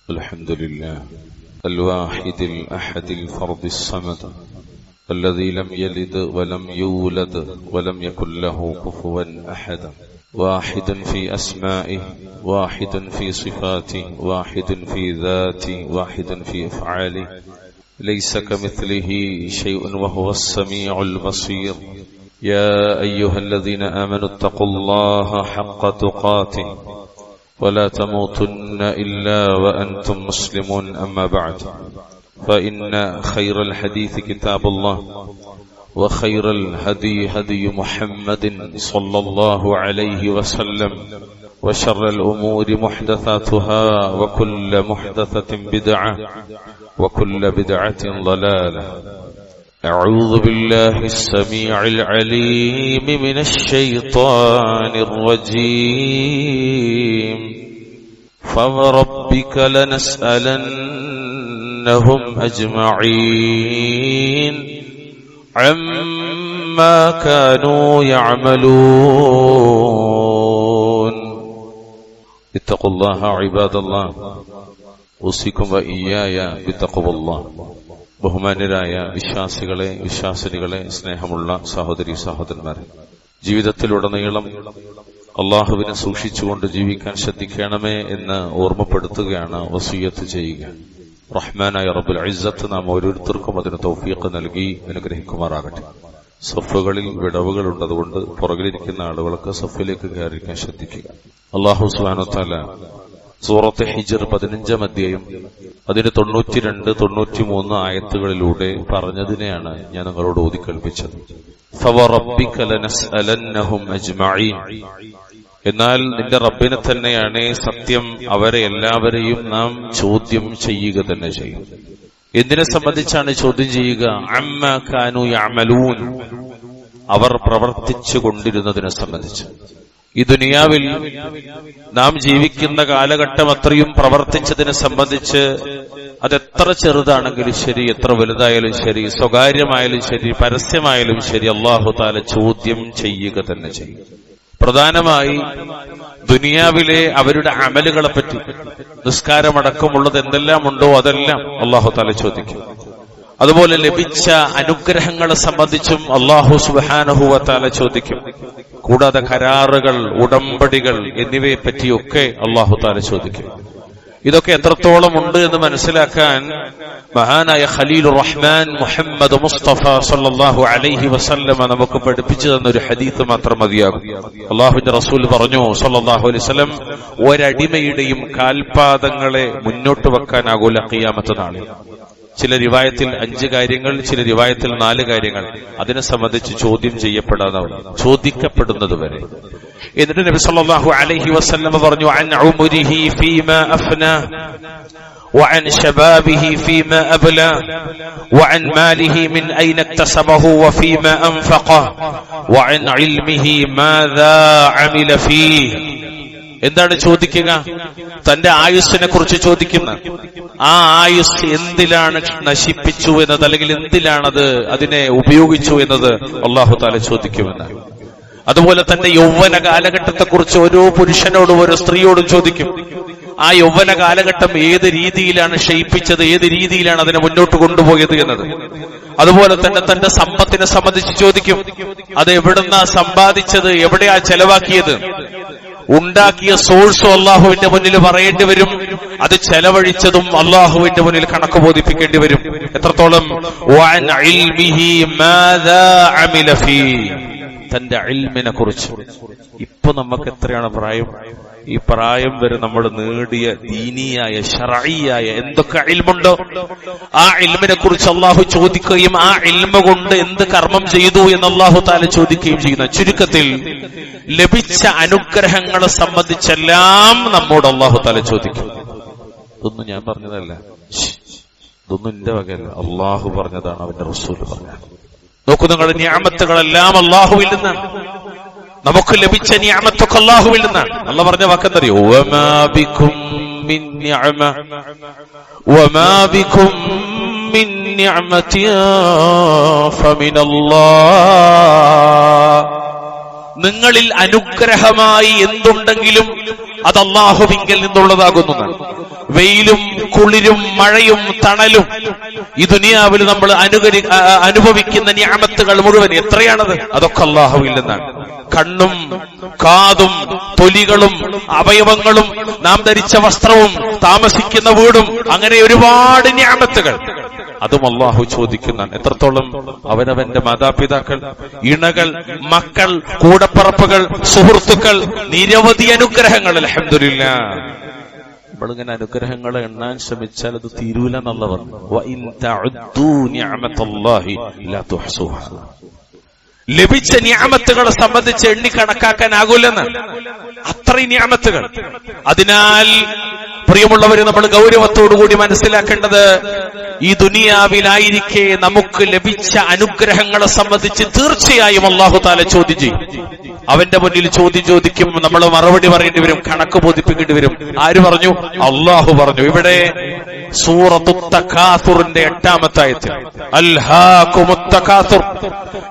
الحمد لله الواحد الأحد الفرد الصمد الذي لم يلد ولم يولد ولم يكن له كفوا أحد، واحد في أسمائه، واحد في صفاته، واحد في ذاته، واحد في أفعاله، ليس كمثله شيء وهو السميع البصير. يا أيها الذين آمنوا اتقوا الله حق تقاته ولا تموتن إلا وأنتم مسلمون. أما بعد، فإن خير الحديث كتاب الله، وخير الهدي هدي محمد صلى الله عليه وسلم، وشر الأمور محدثاتها، وكل محدثة بدعة، وكل بدعة ضلالة. أعوذ بالله السميع العليم من الشيطان الرجيم. فوربك لنسألنهم أجمعين عما كانوا يعملون. اتقوا الله عباد الله، أوصيكم وإياي بتقوى الله. ബഹുമാന്യരായ വിശ്വാസികളെ, വിശ്വാസിനികളെ, സ്നേഹമുള്ള സഹോദരി സഹോദരന്മാരെ, ജീവിതത്തിലുടനീളം അള്ളാഹുവിനെ സൂക്ഷിച്ചുകൊണ്ട് ജീവിക്കാൻ ശ്രദ്ധിക്കണമേ എന്ന് ഓർമ്മപ്പെടുത്തുകയാണ്, വസിയ്യത്ത് ചെയ്യുക. റഹ്മാനായ റബ്ബുൽ ഇസ്സത്ത് നാം ഓരോരുത്തർക്കും അതിന് തൗഫീഖ് നൽകി അനുഗ്രഹിക്കുമാറാകട്ടെ. സഫുകളിൽ വിടവുകളുണ്ട്, അതുകൊണ്ട് പുറകിലിരിക്കുന്ന ആളുകൾക്ക് സഫിലേക്ക് കയറിക്കാൻ ശ്രദ്ധിക്കുക. അല്ലാഹു സുബ്ഹാനഹു വ തആല സൂറത്ത് ഹിജ്ർ 15-ാം അധ്യായം അതിന് 92, 93 ആയത്തുകളിലൂടെ പറഞ്ഞതിനെയാണ് ഞാൻ നിങ്ങളോട് ഓതിക്കേൾപ്പിച്ചത്. ഫവറബ്ബിക ലനസ്അലന്നഹും അജ്മഈൻ. എന്നാൽ നിന്റെ റബ്ബിനെ തന്നെയാണ് സത്യം, അവരെ എല്ലാവരെയും നാം ചോദ്യം ചെയ്യുക തന്നെ ചെയ്യും. എന്തിനെ സംബന്ധിച്ചാണ് ചോദ്യം ചെയ്യുക? അമ്മാ കാനൂ യഅമലൂൻ, അവർ പ്രവർത്തിച്ചു കൊണ്ടിരുന്നതിനെ സംബന്ധിച്ച്. ഈ ദുനിയാവിൽ നാം ജീവിക്കുന്ന കാലഘട്ടം അത്രയും പ്രവർത്തിച്ചതിനെ സംബന്ധിച്ച്, അതെത്ര ചെറുതാണെങ്കിലും ശരി, എത്ര വലുതായാലും ശരി, സ്വകാര്യമായാലും ശരി, പരസ്യമായാലും ശരി, അല്ലാഹു തആല ചോദ്യം ചെയ്യുക തന്നെ ചെയ്യും. പ്രധാനമായി ദുനിയാവിലെ അവരുടെ അമലുകളെ പറ്റി, നിസ്കാരമടക്കമുള്ളത് എന്തെല്ലാം ഉണ്ടോ അതെല്ലാം അല്ലാഹു തആല ചോദിക്കും. അതുപോലെ ലഭിച്ച അനുഗ്രഹങ്ങളെ സംബന്ധിച്ചും അല്ലാഹു സുബ്ഹാനഹു വ തആല ചോദിക്കും. കൂടാതെ കരാറുകൾ, ഉടമ്പടികൾ എന്നിവയെ പറ്റിയൊക്കെ അല്ലാഹു തആല ചോദിക്കും. ഇതൊക്കെ എത്രത്തോളം ഉണ്ട് എന്ന് മനസ്സിലാക്കാൻ മഹാനായ ഖലീലുർ റഹ്മാൻ മുഹമ്മദ് മുസ്തഫ സല്ലല്ലാഹു അലൈഹി വസല്ലമ നമുക്ക് പഠിപ്പിച്ചു തന്ന ഒരു ഹദീസ് മാത്രം മതിയാകും. അല്ലാഹുവിന്റെ റസൂൽ പറഞ്ഞു സല്ലല്ലാഹു അലൈഹി വസല്ലം, ഒരടിമയുടെയും കാൽപാദങ്ങളെ മുന്നോട്ട് വെക്കാനാകൂല ഖിയാമത്ത് നാളിൽ. ചില റിവായത്തിൽ 5 കാര്യങ്ങൾ, ചില റിവായത്തിൽ 4 കാര്യങ്ങൾ. അതിനെ സംബന്ധിച്ച് ചോദ്യം ചോദിക്കപ്പെടുന്നത് വരെ. എന്നിട്ട് നബി സല്ലല്ലാഹു അലൈഹി വസല്ലം പറഞ്ഞു, അൻ ഉംരിഹി ഫീമാ അഫ്നാ വഅൻ ശബാബിഹി ഫീമാ അബ്ലാ വഅൻ മാലിഹി മിൻ ഐന ഇക്തസബഹു വഫീമാ അൻഫഖ വഅൻ ഇൽമിഹി മാദാ അമില ഫീഹി. എന്താണ് ചോദിക്കുക? തന്റെ ആയുസ്സിനെ കുറിച്ച് ചോദിക്കുന്ന, ആ ആയുസ് എന്തിലാണ് നശിപ്പിച്ചു എന്നത്, അല്ലെങ്കിൽ എന്തിലാണത് അതിനെ ഉപയോഗിച്ചു എന്നത് അല്ലാഹു തആല ചോദിക്കുമെന്ന്. അതുപോലെ തന്റെ യൗവന കാലഘട്ടത്തെക്കുറിച്ച് ഓരോ പുരുഷനോടും ഓരോ സ്ത്രീയോടും ചോദിക്കും. ആ യൗവന കാലഘട്ടം ഏത് രീതിയിലാണ് ക്ഷയിപ്പിച്ചത്, ഏത് രീതിയിലാണ് അതിനെ മുന്നോട്ട് കൊണ്ടുപോയത് എന്നത്. അതുപോലെ തന്നെ തന്റെ സമ്പത്തിനെ സംബന്ധിച്ച് ചോദിക്കും. അത് എവിടുന്നാ സമ്പാദിച്ചത്, എവിടെയാ ചെലവാക്കിയത്. ഉണ്ടാക്കിയ സോഴ്സും അള്ളാഹുവിന്റെ മുന്നിൽ പറയേണ്ടി വരും. അത് ചെലവഴിച്ചതും അള്ളാഹുവിന്റെ മുന്നിൽ കണക്ക് ബോധിപ്പിക്കേണ്ടി വരും. എത്രത്തോളം? വഅൻ ഇൽമിഹി മാദാ അമില ഫീ, തന്റെ ഇൽമിനെ കുറിച്ച്. ഇപ്പൊ നമുക്ക് എത്രയാണ് പ്രായം? ഈ പ്രായം വരെ നമ്മൾ നേടിയ ദീനിയായ ശർഈയായ എന്തൊക്കെ ഇൽമുണ്ടോ, ആ ഇൽമിനെ കുറിച്ച് അള്ളാഹു ചോദിക്കുകയും ആ ഇൽമ കൊണ്ട് എന്ത് കർമ്മം ചെയ്തു എന്ന് അള്ളാഹു തആല ചോദിക്കുകയും ചെയ്യുന്ന. ചുരുക്കത്തിൽ ലഭിച്ച അനുഗ്രഹങ്ങളെ സംബന്ധിച്ചെല്ലാം നമ്മോട് അള്ളാഹു തആല ചോദിക്കും. ഇതൊന്നും ഞാൻ പറഞ്ഞതല്ല, ഇതൊന്നും എന്റെ വകയല്ല, അള്ളാഹു പറഞ്ഞതാണ്, അവന്റെ റസൂൽ പറഞ്ഞതാണ്. നോക്കൂ, നിങ്ങളുടെ നിഅമത്തുകളെല്ലാം അള്ളാഹുവിൽ നിന്നാണ്. നമുക്ക് ലഭിച്ച നിഅമത്തൊക്കെ അല്ലാഹുവിൽ നിന്നാണ്. അല്ലാഹു പറഞ്ഞ വാക്കെന്തറിയോ? വമാ ബികും മിൻ നിഅമ വമാ ബികും മിൻ നിഅമതിൻ ഫമിനല്ലാഹ് നിങ്ങളിൽ അനുഗ്രഹമായി എന്തുണ്ടെങ്കിലും അത് അല്ലാഹുവിങ്കൽ നിന്നുള്ളതാകുന്നതാണ്. വെയിലും കുളിരും മഴയും തണലും ഈ ദുനിയാവിൽ നമ്മൾ അനുഭവിക്കുന്ന നിഅമത്തുകൾ മുഴുവൻ എത്രയാണത്? അതൊക്കെ അല്ലാഹുവിൽ നിന്നാണ്. കണ്ണും കാതും തൊലികളും അവയവങ്ങളും നാം ധരിച്ച വസ്ത്രവും താമസിക്കുന്ന വീടും, അങ്ങനെ ഒരുപാട് നിഅമത്തുകൾ അതും അല്ലാഹു ചോദിക്കുന്നതാണ്. എത്രത്തോളം അവനവന്റെ മാതാപിതാക്കൾ, ഇണകൾ, മക്കൾ, കൂടപ്പറപ്പുകൾ, സുഹൃത്തുക്കൾ, നിരവധി അനുഗ്രഹങ്ങൾ. അൽഹംദുലില്ലാഹ്. നമ്മളിങ്ങനെ അനുഗ്രഹങ്ങളെ എണ്ണാൻ ശ്രമിച്ചാൽ അത് തീരൂല എന്നുള്ള പറഞ്ഞു. വഇൻ തഉദ്ദൂ നിഅമത്തല്ലാഹി ലാ തുഹ്സുഹാ. ലഭിച്ച നിഅമത്തുകളെ സംബന്ധിച്ച് എണ്ണിക്കണക്കാക്കാനാകൂലെന്ന്, അത്രയും നിഅമത്തുകൾ. അതിനാൽ പ്രിയമുള്ളവരെ, നമ്മൾ ഗൗരവത്തോടുകൂടി മനസ്സിലാക്കേണ്ടത്, ഈ ദുനിയാവിലായിരിക്കെ നമുക്ക് ലഭിച്ച അനുഗ്രഹങ്ങളെ സംബന്ധിച്ച് തീർച്ചയായും അല്ലാഹു തആല ചോദ്യം ചെയ്യും. അവന്റെ മുന്നിൽ ചോദ്യം ചോദിക്കും, നമ്മൾ മറുപടി പറയേണ്ടി വരും, കണക്ക് ബോധിപ്പിക്കേണ്ടി വരും. ആര് പറഞ്ഞു? അല്ലാഹു പറഞ്ഞു. ഇവിടെ സൂറത്തുൽ തകാസുറിന്റെ 8-ാമത്തെ ആയത്തിൽ അൽഹാകുമുത് തകാസുർ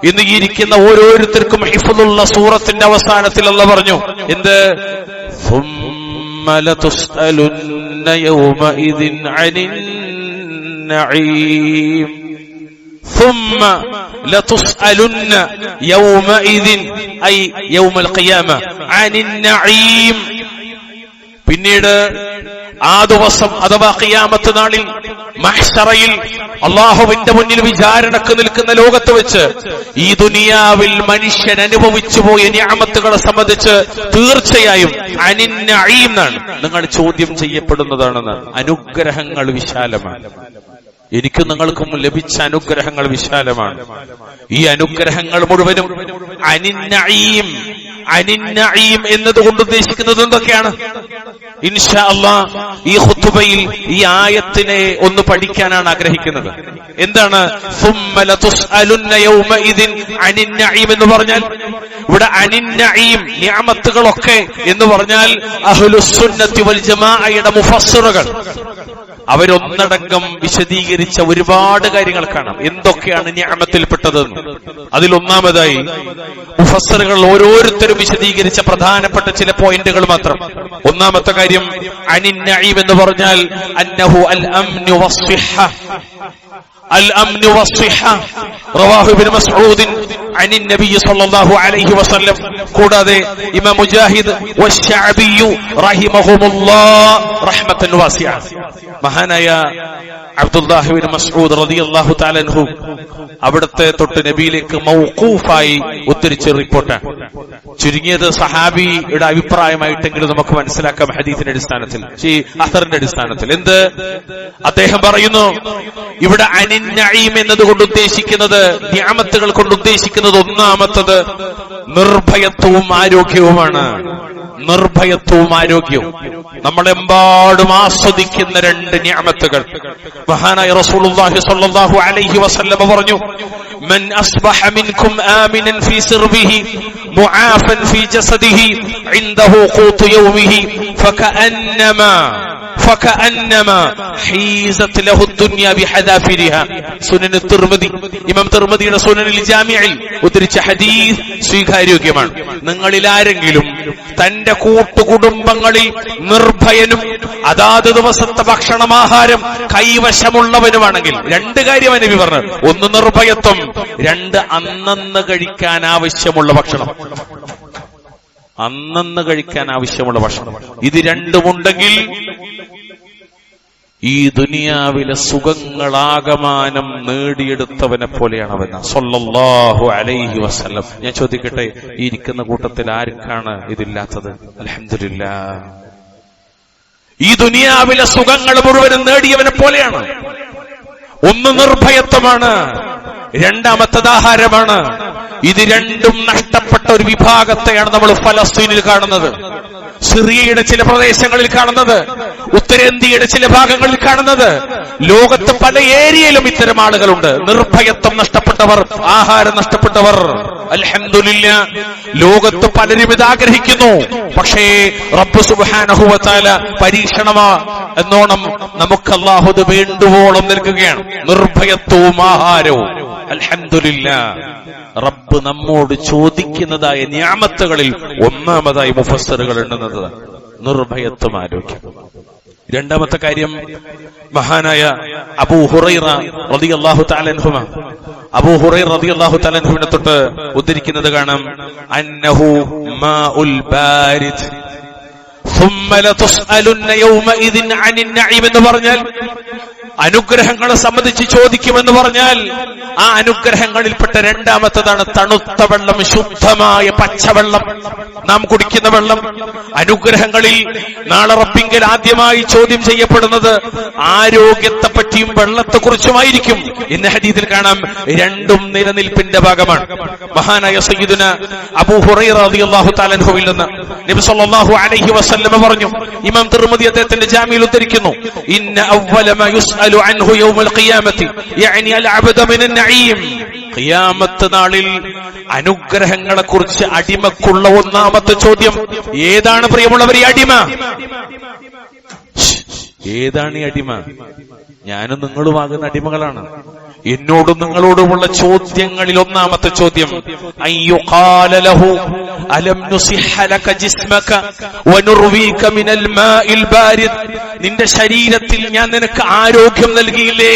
എന്ന് ഇരിക്കുന്ന ഓരോരുത്തർക്കും ഹിഫ്ളുള്ള സൂറത്തിന്റെ അവസാനത്തിൽ അല്ലാഹു പറഞ്ഞു, എന്ത്? ثم لتسألن يومئذ عن النعيم. ثم لتسألن يومئذ أي يوم القيامة عن النعيم. പിന്നീട് ആ ദിവസം അഥവാ ഖിയാമത്ത് നാളിൽ മഹ്ശറയിൽ അല്ലാഹുവിന്റെ മുന്നിൽ വിചാരണക്ക് നിൽക്കുന്ന ലോകത്ത് വെച്ച് ഈ ദുനിയാവിൽ മനുഷ്യൻ അനുഭവിച്ചു പോയ നിഅമത്തുകളെ സംബന്ധിച്ച് തീർച്ചയായും അനിൻ നഈം എന്നാണ്, നിങ്ങൾ ചോദ്യം ചെയ്യപ്പെടുന്നതാണെന്നാണ്. അനുഗ്രഹങ്ങൾ വിശാലമാണ്. എനിക്കും നിങ്ങൾക്കും ലഭിച്ച അനുഗ്രഹങ്ങൾ വിശാലമാണ്. ഈ അനുഗ്രഹങ്ങൾ മുഴുവനും അനിൻ നഈം, അനിൻ നഈം എന്നതുകൊണ്ട് ഉദ്ദേശിക്കുന്നത് എന്തൊക്കെയാണ്? ഇൻഷാ അല്ലാഹ് ഈ ഖുതുബയിൽ ഈ ആയത്തിനെ ഒന്ന് പഠിക്കാനാണ് ആഗ്രഹിക്കുന്നത്. എന്താണ് സുമ്മ ലതുസ്അലുന്ന യൗമഇദിൻ അനിൻ നഈം എന്ന് പറഞ്ഞാൽ? ഇവിടെ അനിൻ നഈം, നിഅമത്തുകളൊക്കെ എന്ന് പറഞ്ഞാൽ അഹ്ലുസ് സുന്നത്തി വൽ ജമാഅയുടെ മുഫസ്സിറുകൾ അവരൊന്നടങ്കം വിശദീകരിച്ച ഒരുപാട് കാര്യങ്ങൾ കാണാം. എന്തൊക്കെയാണ് നിഅമത്തിൽപ്പെട്ടതെന്ന്. അതിലൊന്നാമതായി മുഫസ്സിറുകൾ ഓരോരുത്തരും വിശദീകരിച്ച പ്രധാനപ്പെട്ട ചില പോയിന്റുകൾ മാത്രം. ഒന്നാമത്തെ കാര്യം, അനിൻ നഈം എന്ന് പറഞ്ഞാൽ അന്നഹു അൽ അംനു വസ്സിഹ. الأمن والصحة رواه ابن مسعود عن النبي صلى الله عليه وسلم. കൂടാതെ ഇമാം മുജാഹിദ് والشعبي رحمهم الله رحمة واسعة. മഹാനായ അബ്ദുല്ലാഹി ഇബ്നു മസ്ഊദ് റളിയല്ലാഹു തആല അൻഹു അവിടുത്തെ തൊട്ട് നബിയിലേക്ക് മൗഖൂഫായി ഉദ്ധരിച്ച റിപ്പോർട്ടാണ്. ചുരുങ്ങിയത് സഹാബിയുടെ അഭിപ്രായമായിട്ടെങ്കിലും നമുക്ക് മനസ്സിലാക്കാം ഹദീസിന്റെ അടിസ്ഥാനത്തിൽ, അസറിന്റെ അടിസ്ഥാനത്തിൽ. എന്ത്? അദ്ദേഹം പറയുന്നു, ഇവിടെ അനിൻ നഈം എന്നതുകൊണ്ട് ഉദ്ദേശിക്കുന്നത്, നിഅമത്തുകൾ കൊണ്ട് ഉദ്ദേശിക്കുന്നത്, ഒന്നാമത്തത് നിർഭയത്വവും ആരോഗ്യവുമാണ്. നിർഭയത്വവും ആരോഗ്യവും നമ്മളെമ്പാടും ആസ്വദിക്കുന്ന രണ്ട് നിഅമത്തുകൾ. മഹാനായ റസൂലുള്ളാഹി സ്വല്ലല്ലാഹു അലൈഹി വസല്ലം പറഞ്ഞു, മൻ അസ്ബഹ മിൻകും ആമിനൻ ഫീ സിർബിഹി മുആഫൻ ഫീ ജസദിഹി ഇൻദഹു ഖൂതു യൗമിഹി فكأنما حيزت له الدنيا بحذافيرها. സുനൻ തിർമിദി, ഇമാം തിർമിദിയുടെ സുനനിൽ ജാമിഇൽ ഉദ്ധരിച്ച ഹദീസ് സ്വീകാര്യോഗ്യമാണ്. നിങ്ങളിൽ ആരെങ്കിലും തന്റെ കൂട്ടുകുടുംബങ്ങളിൽ നിർഭയനും അതാത് ദിവസത്തെ ഭക്ഷണമാഹാരം കൈവശമുള്ളവനുമാണെങ്കിൽ, രണ്ട് കാര്യം നബി പറഞ്ഞു. ഒന്ന് നിർഭയത്വം, രണ്ട് അന്നന്ന് കഴിക്കാൻ ആവശ്യമുള്ള ഭക്ഷണം. അന്നന്ന് കഴിക്കാൻ ആവശ്യമുള്ള ഭക്ഷണം. ഇത് രണ്ടുമുണ്ടെങ്കിൽ ഈ ദുനിയാവിലെ സുഖങ്ങളാകമാനം നേടിയെടുത്തവനെ പോലെയാണ് അവൻ സല്ലല്ലാഹു അലൈഹി വസല്ലം. ഞാൻ ചോദിക്കട്ടെ, ഈ ഇരിക്കുന്ന കൂട്ടത്തിൽ ആർക്കാണ് ഇതില്ലാത്തത്? അൽഹംദുലില്ലാഹ്. ഈ ദുനിയാവിലെ സുഖങ്ങൾ മുഴുവനും നേടിയവനെ പോലെയാണ്. ഒന്ന് നിർഭയത്വമാണ്, രണ്ടാമത്തത് ആഹാരമാണ്. ഇത് രണ്ടും നഷ്ടപ്പെട്ട ഒരു വിഭാഗത്തെയാണ് നമ്മൾ ഫലസ്തീനിൽ കാണുന്നത്, സിറിയയുടെ ചില പ്രദേശങ്ങളിൽ കാണുന്നത്, ഉത്തരേന്ത്യയുടെ ചില ഭാഗങ്ങളിൽ കാണുന്നത്. ലോകത്ത് പല ഏരിയയിലും ഇത്തരം ആളുകളുണ്ട്. നിർഭയത്വം നഷ്ടപ്പെട്ടവർ, ആഹാരം നഷ്ടപ്പെട്ടവർ. അൽഹംദുലില്ലാഹ്, ലോകത്ത് പലരും ഇത് ആഗ്രഹിക്കുന്നു. പക്ഷേ റബ്ബ് സുബ്ഹാനഹു വ തആല പരീക്ഷണമാ എന്നോണം നമുക്ക് അല്ലാഹു ഇത് വേണ്ടുവോളം നൽകുകയാണ്. നിർഭയത്വവും ആഹാരവും. അൽഹംദുലില്ലാ, റബ്ബ് നമ്മോട് ചോദിക്കുന്നതായ നിഅമത്തുകളിൽ ഒന്നാമതായി മുഫസ്സിറുകൾ എണ്ണുന്നത് നിർഭയത്വം, ആരോഗ്യം. രണ്ടാമത്തെ കാര്യം, മഹാനായ അബൂ ഹുറൈറ റളിയല്ലാഹു തആല അൻഹുമ, അബൂ ഹുറൈറ റളിയല്ലാഹു തആല അൻഹുവിനെ തൊട്ട് ഉദ്ധരിക്കുന്നത് കാണാം, അന്നഹു മാഉൽ ബാരിദ് ثم لتسألن يومئذ عن النعيم എന്ന് പറഞ്ഞാൽ അനുഗ്രഹങ്ങളെ സംബന്ധിച്ച് ചോദിക്കുമെന്ന് പറഞ്ഞാൽ ആ അനുഗ്രഹങ്ങളിൽപ്പെട്ട രണ്ടാമത്തതാണ് തണുത്ത വെള്ളം, ശുദ്ധമായ പച്ചവെള്ളം, നാം കുടിക്കുന്ന വെള്ളം. അനുഗ്രഹങ്ങളിൽ നാളെ റബ്ബിങ്കൽ ആദ്യമായി ചോദ്യം ചെയ്യപ്പെടുന്നത് ആരോഗ്യത്തെ പറ്റിയും വെള്ളത്തെക്കുറിച്ചുമായിരിക്കും. ഇന്ന് ഹദീസിൽ കാണാം, രണ്ടും നിലനിൽപ്പിന്റെ ഭാഗമാണ്. മഹാനായ സയ്യിദുന അബൂ ഹുറൈറ റളിയല്ലാഹു തആല അൻഹുവിൽ നിന്ന് നബി സല്ലല്ലാഹു അലൈഹി വസല്ലം പറഞ്ഞു, ഇമാം തിർമിദി അദ്ദേഹത്തിന്റെ ജാമിയിൽ ഉദ്ധരിക്കുന്നു, ഇന്ന അവ്വല മാ യുസ്അലു അൻഹു യൗമൽ ഖിയാമത്തി യഅനി അൽ അബ്ദു മിനൻ നഈം. ഖിയാമത്ത് നാളിൽ അനുഗ്രഹങ്ങളെ കുറിച്ച് അടിമക്കുള്ള ഒന്നാമത്തെ ചോദ്യം ഏതാണ്? പ്രിയമുള്ളവർ, ഈ അടിമ ഏതാണ്? ഈ അടിമ ഞാനും നിങ്ങളുമാകുന്ന അടിമകളാണ്. എന്നോടും നിങ്ങളോടുമുള്ള ചോദ്യങ്ങളിൽ ഒന്നാമത്തെ ചോദ്യം, അയ്യുഖാല ലഹു അലം നുസിഹ ലക ജിസ്മക വനുർവീക മിനൽ മാഇൽ ബാരിദ്. നിന്റെ ശരീരത്തിൽ ഞാൻ നിനക്ക് ആരോഗ്യം നൽകിയില്ലേ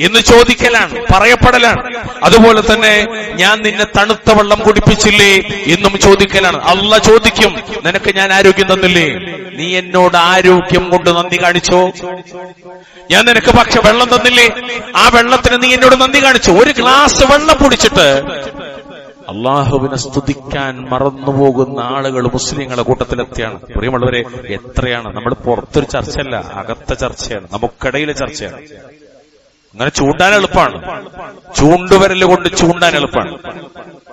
എന്ന് ചോദിക്കലാണ്, പറയപ്പെടലാണ്. അതുപോലെ തന്നെ ഞാൻ നിന്നെ തണുത്ത വെള്ളം കുടിപ്പിച്ചില്ലേ എന്നും ചോദിക്കലാണ്. അള്ളാഹ് ചോദിക്കും, നിനക്ക് ഞാൻ ആരോഗ്യം തന്നില്ലേ? നീ എന്നോട് ആരോഗ്യം കൊണ്ട് നന്ദി കാണിച്ചോ? ഞാൻ നിനക്ക് പക്ഷെ വെള്ളം തന്നില്ലേ? ആ വെള്ളത്തിന് നീ എന്നോട് നന്ദി കാണിച്ചു? ഒരു ഗ്ലാസ് വെള്ളം കുടിച്ചിട്ട് അള്ളാഹുവിനെ സ്തുതിക്കാൻ മറന്നുപോകുന്ന ആളുകൾ മുസ്ലിങ്ങളെ കൂട്ടത്തിലെത്തിയാണ്. പ്രിയമുള്ളവരെ, എത്രയാണ്? നമ്മൾ പുറത്തൊരു ചർച്ചയല്ല, അകത്തെ ചർച്ചയാണ്, നമുക്കിടയിലെ ചർച്ചയാണ്. അങ്ങനെ ചൂണ്ടാൻ എളുപ്പമാണ്, ചൂണ്ടുവരല് കൊണ്ട് ചൂണ്ടാൻ എളുപ്പമാണ്.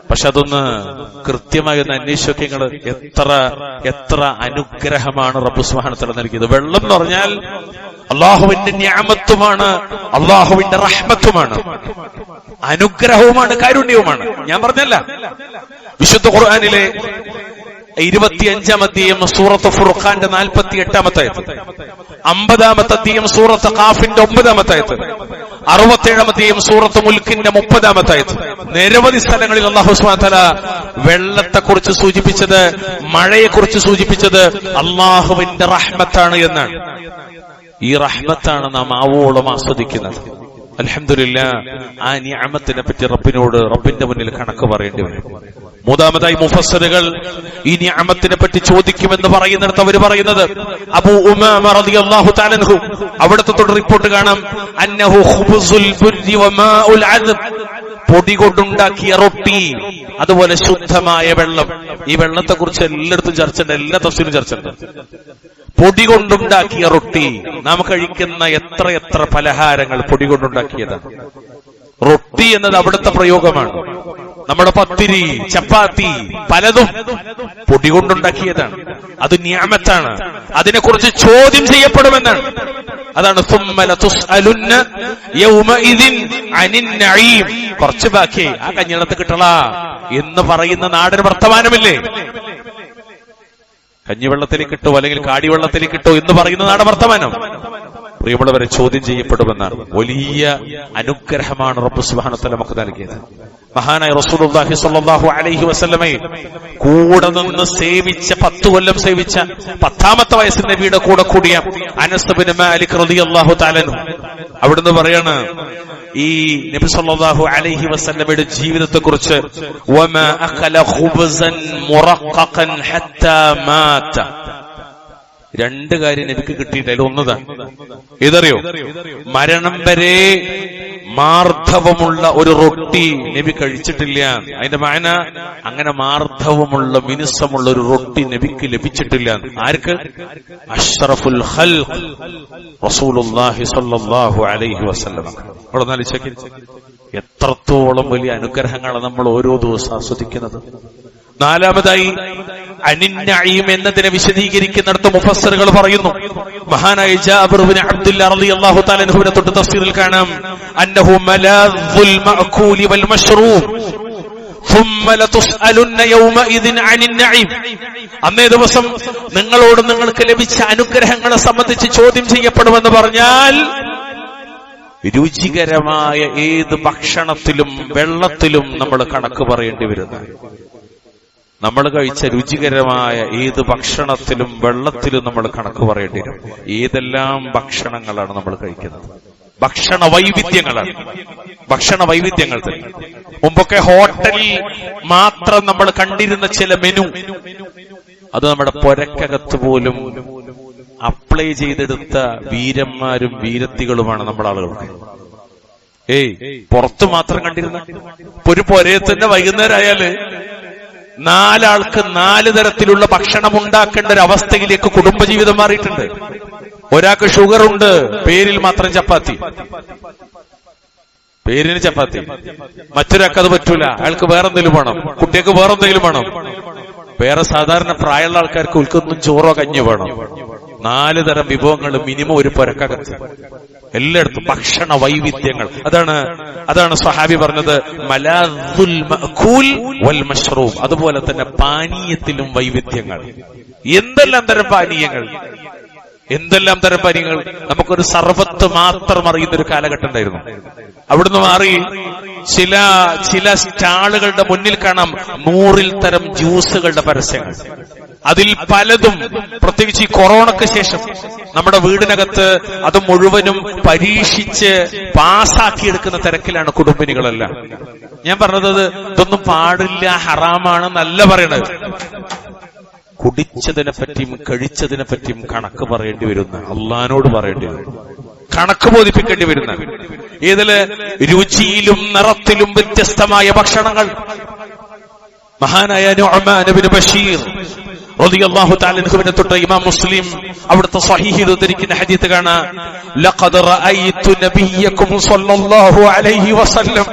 പക്ഷെ അതൊന്ന് കൃത്യമായി ഒന്ന് അന്വേഷിച്ചൊക്കെ നിങ്ങൾ എത്ര അനുഗ്രഹമാണ് റബ്ബ് സുബ്ഹാനഹു വ തആല നൽകിയത്. വെള്ളം എന്ന് പറഞ്ഞാൽ അള്ളാഹുവിന്റെ നിഅമത്തുമാണ്, അള്ളാഹുവിന്റെ റഹ്മത്തുമാണ്, അനുഗ്രഹവുമാണ്, കാരുണ്യവുമാണ്. ഞാൻ പറഞ്ഞല്ല, വിശുദ്ധ ഖുർആനിലെ 25-ാം അധ്യായം സൂറത്ത് ഫുർഖാന്റെ 48-ാമത്തെ ആയത്ത്, 50-ാമത്തെ അധ്യായം സൂറത്ത് ഖാഫിന്റെ 9-ാമത്തെ ആയത്ത്, 67-ാം അധ്യായം സൂറത്ത് മുൽക്കിന്റെ 30-ാമത്തെ ആയത്ത്, നിരവധി സ്ഥലങ്ങളിൽ അല്ലാഹു സുബ്ഹാനഹു വ തആല വെള്ളത്തെക്കുറിച്ച് സൂചിപ്പിച്ചത്, മഴയെക്കുറിച്ച് സൂചിപ്പിച്ചത് അള്ളാഹുവിന്റെ റഹ്മത്താണ് എന്നാണ്. ഈ റഹ്മത്താണ് നാം ആവോളം ആസ്വദിക്കുന്നത്. അൽഹംദുലില്ലാഹ്, ആ നിഅമത്തിനെ പറ്റി റബ്ബിന്റെ മുന്നിൽ കണക്ക് പറയേണ്ടി വരും. മൂന്നാമതായി മുഫസ്സിറുകൾ ഈ നിഅമത്തിനെ പറ്റി ചോദിക്കുമെന്ന് പറയുന്നിടത്ത് അവർ പറയുന്നത്, അബൂ ഉമാമ റളിയല്ലാഹു തആല അൻഹു അവിടുത്തെ തൊട്ട് റിപ്പോർട്ട് കാണാം, അന്നഹു ഖുബ്സുൽ ബുർരി വമാഉൽ അദ്ബ്. പൊടി കൊണ്ടുണ്ടാക്കിയ റൊട്ടി, അതുപോലെ ശുദ്ധമായ വെള്ളം. ഈ വെള്ളത്തെ കുറിച്ച് എല്ലായിടത്തും ചർച്ചയുണ്ട്, എല്ലാ തഫ്സീലും ചർച്ചയുണ്ട്. പൊടി കൊണ്ടുണ്ടാക്കിയ റൊട്ടി. നാം കഴിക്കുന്ന എത്ര പലഹാരങ്ങൾ പൊടി കൊണ്ടുണ്ടാക്കിയതാണ്. റൊട്ടി എന്നത് അവിടുത്തെ പ്രയോഗമാണ്. നമ്മുടെ പത്തിരി, ചപ്പാത്തി, പലതും പൊടി കൊണ്ടുണ്ടാക്കിയതാണ്. അത് നിഅമത്താണ്, അതിനെക്കുറിച്ച് ചോദ്യം ചെയ്യപ്പെടുമെന്നാണ്. അതാണ് സുമ്മ ലതുസ്അലുന്ന യൗമഇദിൻ അനിൻ നഈം. കുറച്ച് ബാക്കി ആ കഞ്ഞിളത്ത് കിട്ടളാ എന്ന് പറയുന്ന നാടൻ വർത്തമാനമില്ലേ? കഞ്ഞിവെള്ളത്തിലേക്ക് ഇട്ടോ അല്ലെങ്കിൽ കാടിവെള്ളത്തിലേക്ക് ഇട്ടോ എന്ന് പറയുന്ന നാടൻ വർത്തമാനം പ്രിയമുള്ളവരെ ചോദ്യം ചെയ്യപ്പെടുമെന്നാണ്. വലിയ അനുഗ്രഹമാണ് റബ്ബ് സുബ്ഹാനഹു വ തആല നമുക്ക് നൽകിയത്. മഹാനായ റസൂലുള്ളാഹി സ്വല്ലല്ലാഹു അലൈഹി വസല്ലമയെ കൂടെ നിന്ന് സേവിച്ച, 10 കൊല്ലം സേവിച്ച, 10-ാമത്തെ വയസ്സിൽ നബിയുടെ കൂടെ കൂടിയ അനസ് ബിൻ മാലിക് റളിയല്ലാഹു തആല അൻഹു അവിടുന്ന് പറയാണ്, ഈ നബി സല്ലല്ലാഹു അലൈഹി വസല്ലമയുടെ ജീവിതത്തെക്കുറിച്ച്, വമാ അഖല ഖുബ്സൻ മുറഖഖൻ ഹത്താ മാത. 2 കാര്യം നബിക്ക് കിട്ടിയിട്ടില്ല. ഒന്നതാണ്, ഇതറിയോ? മരണം വരെ മാർദ്ധവമുള്ള ഒരു റൊട്ടി നബി കഴിച്ചിട്ടില്ല. അതിന്റെ മാന അങ്ങനെ മാർദ്ധവമുള്ള, മിനുസമുള്ള ഒരു റൊട്ടി നബിക്ക് ലഭിച്ചിട്ടില്ല. ആർക്ക്? അഷ്റഫുൽ ഖൽഖ് റസൂലുള്ളാഹി സ്വല്ലല്ലാഹു അലൈഹി വസല്ലം. എത്രത്തോളം വലിയ അനുഗ്രഹങ്ങളാണ് നമ്മൾ ഓരോ ദിവസം ആസ്വദിക്കുന്നത്. നാലാമതായി അനിൻ നഈം എന്നതിനെ വിശദീകരിക്കുന്നിടത്ത് മുഫസ്സിറുകൾ പറയുന്നു, മഹാനായ ജാബിർ ഇബ്നു അബ്ദുല്ലാഹ് റളിയല്ലാഹു തആല അൻഹുവിനെ തൊട്ട് തഫ്സീറിൽ കാണാം, അന്നഹു മലാദുൽ മഅകൂലി വൽ മശ്റൂബ് ثم لتسألن يومئذ عن النعيم. അന്നേ ദിവസം നിങ്ങളോട് നിങ്ങൾക്ക് ലഭിച്ച അനുഗ്രഹങ്ങളെ സംബന്ധിച്ച് ചോദ്യം ചെയ്യപ്പെടുമെന്ന് പറഞ്ഞാൽ രുചികരമായ ഏത് ഭക്ഷണത്തിലും വെള്ളത്തിലും നമ്മൾ കണക്ക് പറയേണ്ടി വരുന്നു. നമ്മൾ കഴിച്ച രുചികരമായ ഏത് ഭക്ഷണത്തിലും വെള്ളത്തിലും നമ്മൾ കണക്ക് പറയേണ്ടി വരും. ഏതെല്ലാം ഭക്ഷണങ്ങളാണ് നമ്മൾ കഴിക്കുന്നത്? ഭക്ഷണ വൈവിധ്യങ്ങൾ തന്നെ. മുമ്പൊക്കെ ഹോട്ടലിൽ മാത്രം നമ്മൾ കണ്ടിരുന്ന ചില മെനു, അത് നമ്മുടെ പൊരക്കകത്ത് പോലും അപ്ലൈ ചെയ്തെടുത്ത വീരന്മാരും വീരത്തികളുമാണ് നമ്മുടെ ആളുകൾക്ക്. പുറത്തു മാത്രം കണ്ടിരുന്ന ഒരു പൊരയത്തിന്റെ വൈകുന്നേരം ആയാല് 4 ആൾക്ക് 4 തരത്തിലുള്ള ഭക്ഷണം ഉണ്ടാക്കേണ്ട ഒരു അവസ്ഥയിലേക്ക് കുടുംബജീവിതം മാറിയിട്ടുണ്ട്. ഒരാൾക്ക് ഷുഗർ ഉണ്ട്, പേരിൽ മാത്രം ചപ്പാത്തി, പേരിന് ചപ്പാത്തി. മറ്റൊരാൾക്ക് അത് പറ്റൂല, അയാൾക്ക് വേറെന്തെങ്കിലും വേണം, കുട്ടികൾക്ക് വേറെന്തെങ്കിലും വേണം. വേറെ സാധാരണ പ്രായമുള്ള ആൾക്കാർക്ക് ഉൽക്കൊന്നും ചോറോ കഞ്ഞോ വേണം. 4 തരം വിഭവങ്ങൾ മിനിമം ഒരു പൊരക്കകത്ത്. എല്ലായിടത്തും ഭക്ഷണ വൈവിധ്യങ്ങൾ. അതാണ് സ്വഹാബി പറഞ്ഞത് മലാദുൽ മഅകൂൽ വൽ മശ്റൂബ്. അതുപോലെ തന്നെ പാനീയത്തിലും വൈവിധ്യങ്ങൾ. എന്തെല്ലാം തരം പാനീയങ്ങൾ! നമുക്കൊരു സർവത്ത് മാത്രം അറിയുന്നൊരു കാലഘട്ടം ഉണ്ടായിരുന്നു. അവിടുന്ന് മാറി ചില സ്റ്റാളുകളുടെ മുന്നിൽ കാണാം 100 തരം ജ്യൂസുകളുടെ പരസ്യങ്ങൾ. അതിൽ പലതും, പ്രത്യേകിച്ച് ഈ കൊറോണയ്ക്ക് ശേഷം നമ്മുടെ വീടിനകത്ത് അത് മുഴുവനും പരീക്ഷിച്ച് പാസാക്കിയെടുക്കുന്ന തിരക്കിലാണ് കുടുംബിനികളെല്ലാം. ഞാൻ പറഞ്ഞത് ഇതൊന്നും പാടില്ല, ഹറാമാണെന്നല്ല പറയണത്. കുടിച്ചതിനെ പറ്റിയും കഴിച്ചതിനെ പറ്റിയും കണക്ക് പറയേണ്ടി വരുന്ന, അള്ളാനോട് പറയേണ്ടി വരുന്നു, കണക്ക് ബോധിപ്പിക്കേണ്ടി വരുന്ന. ഇതില് രുചിയിലും നിറത്തിലും വ്യത്യസ്തമായ ഭക്ഷണങ്ങൾ. മഹാനായ നുഅ്മാൻ ഇബ്നു ബശീർ റളിയല്ലാഹു തആല അൻഹുവിനെ തൊട്ട് ഇമാം മുസ്ലിം അവിടുത്തെ സ്വഹീഹിൽ ഉദ്ധരിക്കുന്ന ഹദീസ് കാണാം. ലഖദ് റഅയ്തു നബിയക്കും സ്വല്ലല്ലാഹു അലൈഹി വസല്ലം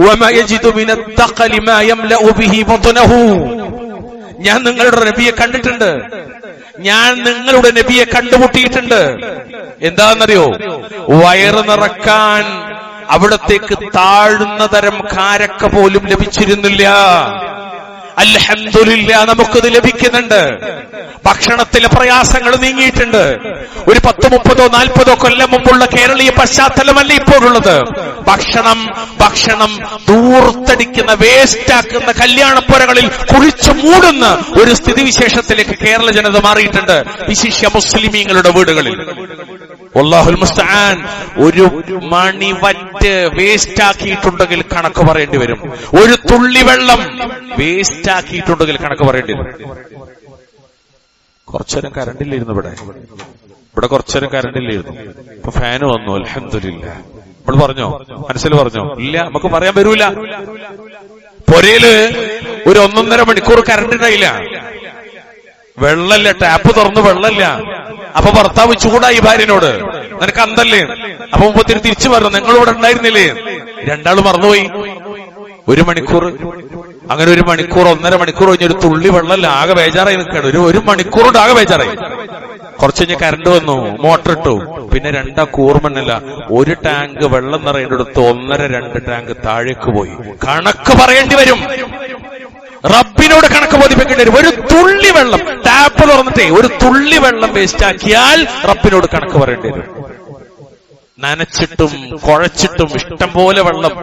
വമാ യജിദു മിന അദ്ഖലി മാ യംലഉ ബിഹി ബത്നഹു. ഞാൻ നിങ്ങളുടെ നബിയെ കണ്ടിട്ടുണ്ട്, ഞാൻ നിങ്ങളുടെ നബിയെ കണ്ടുമുട്ടിയിട്ടുണ്ട്. എന്താണെന്നറിയോ? വയറ് നിറക്കാൻ അവിടത്തേക്ക് താഴ്ന്ന തരം കാരക്ക പോലും ലഭിച്ചിരുന്നില്ല. അൽഹംദുലില്ലാ, നമുക്കത് ലഭിക്കുന്നുണ്ട്. ഭക്ഷണത്തിലെ പ്രയാസങ്ങൾ നീങ്ങിയിട്ടുണ്ട്. ഒരു 10, 30, 40 കൊല്ലം മുമ്പുള്ള കേരളീയ പശ്ചാത്തലമല്ല ഇപ്പോഴുള്ളത്. ഭക്ഷണം ദൂർത്തടിക്കുന്ന, വേസ്റ്റാക്കുന്ന, കല്യാണപ്പുരകളിൽ കുഴിച്ചു മൂടുന്ന ഒരു സ്ഥിതിവിശേഷത്തിലേക്ക് കേരള ജനത മാറിയിട്ടുണ്ട്, വിശിഷ്യ മുസ്ലിമീങ്ങളുടെ വീടുകളിൽ. വല്ലാഹുൽ മുസ്തആൻ. ഒരു മണിവറ്റ് വേസ്റ്റാക്കിയിട്ടുണ്ടെങ്കിൽ കണക്ക് പറയേണ്ടി വരും. ഒരു തുള്ളി വെള്ളം വേസ്റ്റാക്കിയിട്ടുണ്ടെങ്കിൽ കണക്ക് പറയേണ്ടി വരും. കുറച്ചേരം കറണ്ടില്ലായിരുന്നു ഇവിടെ കുറച്ചേരം കറണ്ടില്ലായിരുന്നു. ഇപ്പൊ ഫാന് വന്നു, അൽഹംദുലില്ലാ. നമ്മൾ പറഞ്ഞോ? മനസ്സിൽ പറഞ്ഞോ? ഇല്ല, നമുക്ക് പറയാൻ വരൂല. പൊരയില് ഒരു 1.5 മണിക്കൂർ കറണ്ട് ഉണ്ടായില്ല. വെള്ളമില്ല, ടാപ്പ് തുറന്ന് വെള്ളമില്ല. അപ്പൊ ഭർത്താവ് ചൂടായി ഭാര്യനോട്, നിനക്ക് അന്തല്ലേ? അപ്പൊ മുമ്പത്തിന് തിരിച്ചു പറഞ്ഞു, നിങ്ങളിവിടെ ഉണ്ടായിരുന്നില്ലേ? രണ്ടാളും മറന്നുപോയി. 1 മണിക്കൂർ, അങ്ങനെ 1 മണിക്കൂർ 1.5 മണിക്കൂർ കഴിഞ്ഞൊരു തുള്ളി വെള്ളമല്ല, ആകെ ബേജാറായി നിൽക്കുകയാണ്. ഒരു മണിക്കൂറുണ്ട് ആകെ ബേജാറായി. കുറച്ച് കഴിഞ്ഞ് കറണ്ട് വന്നു, മോട്ടർ ഇട്ടു. പിന്നെ 2 കൂർമണ്ണല്ല, 1 ടാങ്ക് വെള്ളം നിറയേണ്ടടുത്ത് 1.5-2 ടാങ്ക് താഴേക്ക് പോയി. കണക്ക് പറയേണ്ടി വരും. റബ്ബിനോട് കണക്ക് ബോധിപ്പിക്കേണ്ടി വരും. ഒരു തുള്ളി വെള്ളം, ടാപ്പ് തുറന്നിട്ടേ ഒരു തുള്ളി വെള്ളം വേസ്റ്റാക്കിയാൽ റബ്ബിനോട് കണക്ക് പറയേണ്ടി വരും. നനച്ചിട്ടും കുഴച്ചിട്ടും ഇഷ്ടം പോലെ വെള്ളം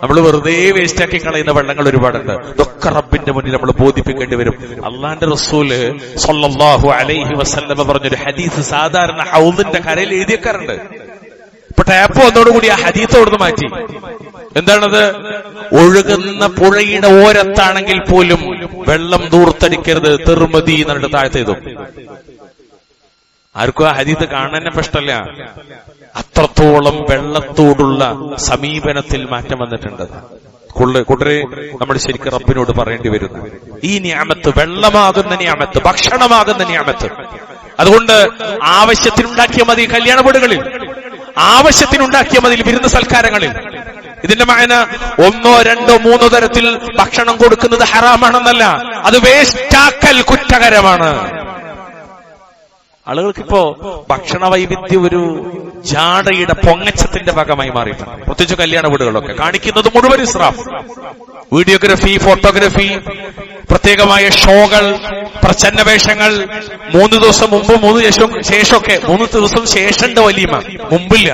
നമ്മൾ വെറുതെ വേസ്റ്റാക്കി കളയുന്ന വെള്ളങ്ങൾ ഒരുപാടുണ്ട്. ഇതൊക്കെ റബ്ബിന്റെ മുന്നിൽ നമ്മൾ ബോധിപ്പിക്കേണ്ടി വരും. അള്ളാന്റെ റസൂല് സ്വല്ലല്ലാഹു അലൈഹി വസല്ലമ പറഞ്ഞൊരു ഹദീസ് സാധാരണ ഹൗദിന്റെ കരയിൽ എഴുതിയേക്കാറുണ്ട്. ഇപ്പൊ ടാപ്പ് വന്നതോടുകൂടി ആ ഹദീസ് അവിടുന്ന് മാറ്റി. എന്താണത്? ഒഴുകുന്ന പുഴയുടെ ഓരത്താണെങ്കിൽ പോലും വെള്ളം ദൂർത്തടിക്കരുത്, തിർമതി എന്നിട്ട് താഴ്ത്തെയ്തു. ആർക്കും ആ ഹദീസ് കാണാൻ ഇഷ്ടമല്ല. അത്രത്തോളം വെള്ളത്തോടുള്ള സമീപനത്തിൽ മാറ്റം വന്നിട്ടുണ്ട്. കൂട്ടരെ, നമ്മൾ ശരിക്കും റബ്ബിനോട് പറയേണ്ടി വരുന്നു. ഈ നിഅമത്ത്, വെള്ളമാകുന്ന നിഅമത്ത്, ഭക്ഷണമാകുന്ന നിഅമത്ത്, അതുകൊണ്ട് ആവശ്യത്തിനുണ്ടാക്കിയ മതി കല്യാണ വീടുകളിൽ, ആവശ്യത്തിനുണ്ടാക്കിയ മതി വിരുന്ന് സൽക്കാരങ്ങളിൽ. ഇതിന്റെ മഅന 1, 2, 3 തരത്തിൽ ഭക്ഷണം കൊടുക്കുന്നത് ഹറാമാണെന്നല്ല, അത് വേസ്റ്റാക്കൽ കുറ്റകരമാണ്. ആളുകൾക്കിപ്പോ ഭക്ഷണ വൈവിധ്യം ഒരു ജാടയുടെ പൊങ്ങച്ചത്തിന്റെ ഭാഗമായി മാറിയിട്ടുണ്ട്. പ്രത്യേകിച്ച് കല്യാണ വീടുകളൊക്കെ കാണിക്കുന്നത് മുഴുവൻ ഇസ്രാഫ്. വീഡിയോഗ്രാഫി, ഫോട്ടോഗ്രാഫി, പ്രത്യേകമായ ഷോകൾ, പ്രച്ഛന്നവേഷങ്ങൾ, 3 ദിവസം മുമ്പ് 3 ദിവസം ശേഷമൊക്കെ. 3 ദിവസം ശേഷമുണ്ട് വലീമ, മുമ്പില്ല.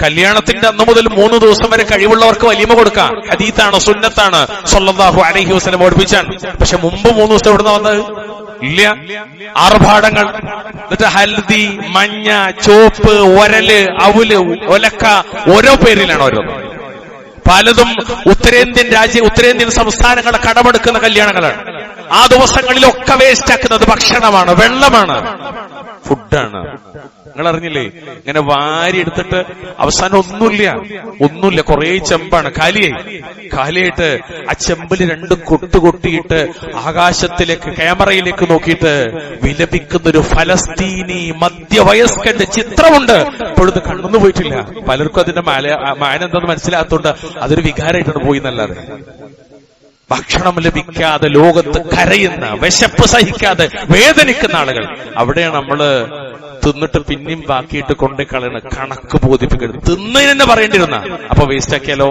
കല്യാണത്തിന്റെ അന്ന് മുതൽ 3 ദിവസം വരെ കഴിവുള്ളവർക്ക് വലീമ കൊടുക്കാം. ഹദീത്താണ്, സുന്നത്താണ്, സ്വല്ലല്ലാഹു അലൈഹി വസല്ലം പഠിപ്പിച്ചാണ്. പക്ഷെ മുമ്പ് 3 ദിവസം എവിടുന്ന വന്നത്? ഇല്ല. ആർഭാടങ്ങൾ. എന്നിട്ട് ഹൽദി, മഞ്ഞ, ചോപ്പ്, ഒരല്, അവല്, ഒലക്ക, ഓരോ പേരിലാണ് ഓരോന്ന്. പലതും ഉത്തരേന്ത്യൻ സംസ്ഥാനങ്ങളെ കടമെടുക്കുന്ന കല്യാണങ്ങളാണ്. ആ ദിവസങ്ങളിലൊക്കെ വേസ്റ്റ് ആക്കുന്നത് ഭക്ഷണമാണ്, വെള്ളമാണ്, ഫുഡാണ്. നിങ്ങൾ അറിഞ്ഞില്ലേ? ഇങ്ങനെ വാരി എടുത്തിട്ട് അവസാനം ഒന്നുമില്ല, കുറേ ചെമ്പാണ്, കാലിയായിട്ട് ആ ചെമ്പിൽ 2 കൊട്ടിയിട്ട് ആകാശത്തിലേക്ക്, ക്യാമറയിലേക്ക് നോക്കിയിട്ട് വിലപിക്കുന്നൊരു ഫലസ്തീനി മധ്യവയസ്കന്റെ ചിത്രമുണ്ട്. ഇപ്പോഴത് കണ്ണൊന്നും പോയിട്ടില്ല. പലർക്കും അതിന്റെ മാനെന്തെന്ന് മനസ്സിലാകത്തോണ്ട് അതൊരു വികാരമായിട്ടാണ് പോയി എന്നല്ലാതെ. ഭക്ഷണം ലഭിക്കാതെ ലോകത്ത് കരയുന്ന, വിശപ്പ് സഹിക്കാതെ വേദനിക്കുന്ന ആളുകൾ, അവിടെയാണ് നമ്മള് തിന്നിട്ട് പിന്നെയും ബാക്കിയിട്ട് കൊണ്ടേ കളയണ. കണക്ക് ബോധിപ്പിക്കരുത്. തിന്നതിന് പറയേണ്ടിരുന്ന അപ്പൊ വേസ്റ്റ് ആക്കിയാലോ?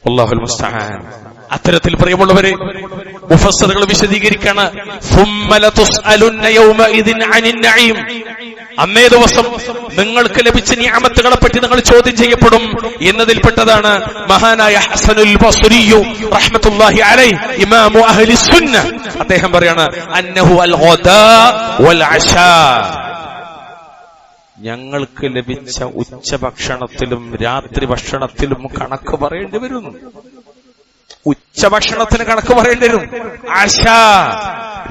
അല്ലാഹുൽ മുസ്തആൻ. അത്തരത്തിൽ പ്രിയമുള്ളവരെ, മുഫസ്സിറുകൾ വിശദീകരിക്കാണ്, അന്നേ ദിവസം നിങ്ങൾക്ക് ലഭിച്ച നിഅമത്തുകളെ പറ്റി നിങ്ങൾ ചോദ്യം ചെയ്യപ്പെടും എന്നതിൽപ്പെട്ടതാണ് മഹാനായ ഹസനുൽ ബസ്രി റഹ്മത്തുള്ളാഹി അലൈഹി, ഇമാമു അഹ്ലി സുന്ന. അദ്ദേഹം പറയാണ്, അന്നഹു അൽ ഗദാ വൽ അശാ. ഞങ്ങൾക്ക് ലഭിച്ച ഉച്ചഭക്ഷണത്തിലും രാത്രി ഭക്ഷണത്തിലും കണക്ക് പറയേണ്ടി വരും. ഉച്ചഭക്ഷണത്തിന് കണക്ക് പറയേണ്ടി വരും, ആശാ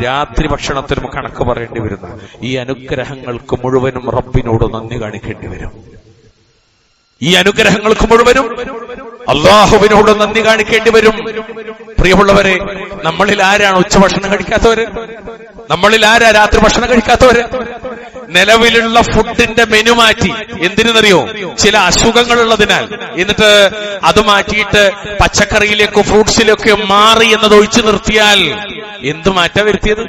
രാത്രി ഭക്ഷണത്തിനും കണക്ക് പറയേണ്ടി വരുന്നു. ഈ അനുഗ്രഹങ്ങൾക്ക് മുഴുവനും റബ്ബിനോട് നന്ദി കാണിക്കേണ്ടി വരും. ഈ അനുഗ്രഹങ്ങൾക്ക് മുഴുവനും അള്ളാഹുവിനോട് നന്ദി കാണിക്കേണ്ടി വരും. പ്രിയമുള്ളവരെ, നമ്മളിൽ ആരാണ് ഉച്ചഭക്ഷണം കഴിക്കാത്തവര്? നമ്മളിൽ ആരാ രാത്രി ഭക്ഷണം കഴിക്കാത്തവര്? നിലവിലുള്ള ഫുഡിന്റെ മെനു മാറ്റി. എന്തിനെന്നറിയോ? ചില അസുഖങ്ങളുള്ളതിനാൽ. എന്നിട്ട് അത് മാറ്റിയിട്ട് പച്ചക്കറിയിലേക്കോ ഫ്രൂട്ട്സിലേക്കോ മാറി എന്നത് ഒഴിച്ചു നിർത്തിയാൽ എന്ത് മാറ്റാ വരുത്തിയത്?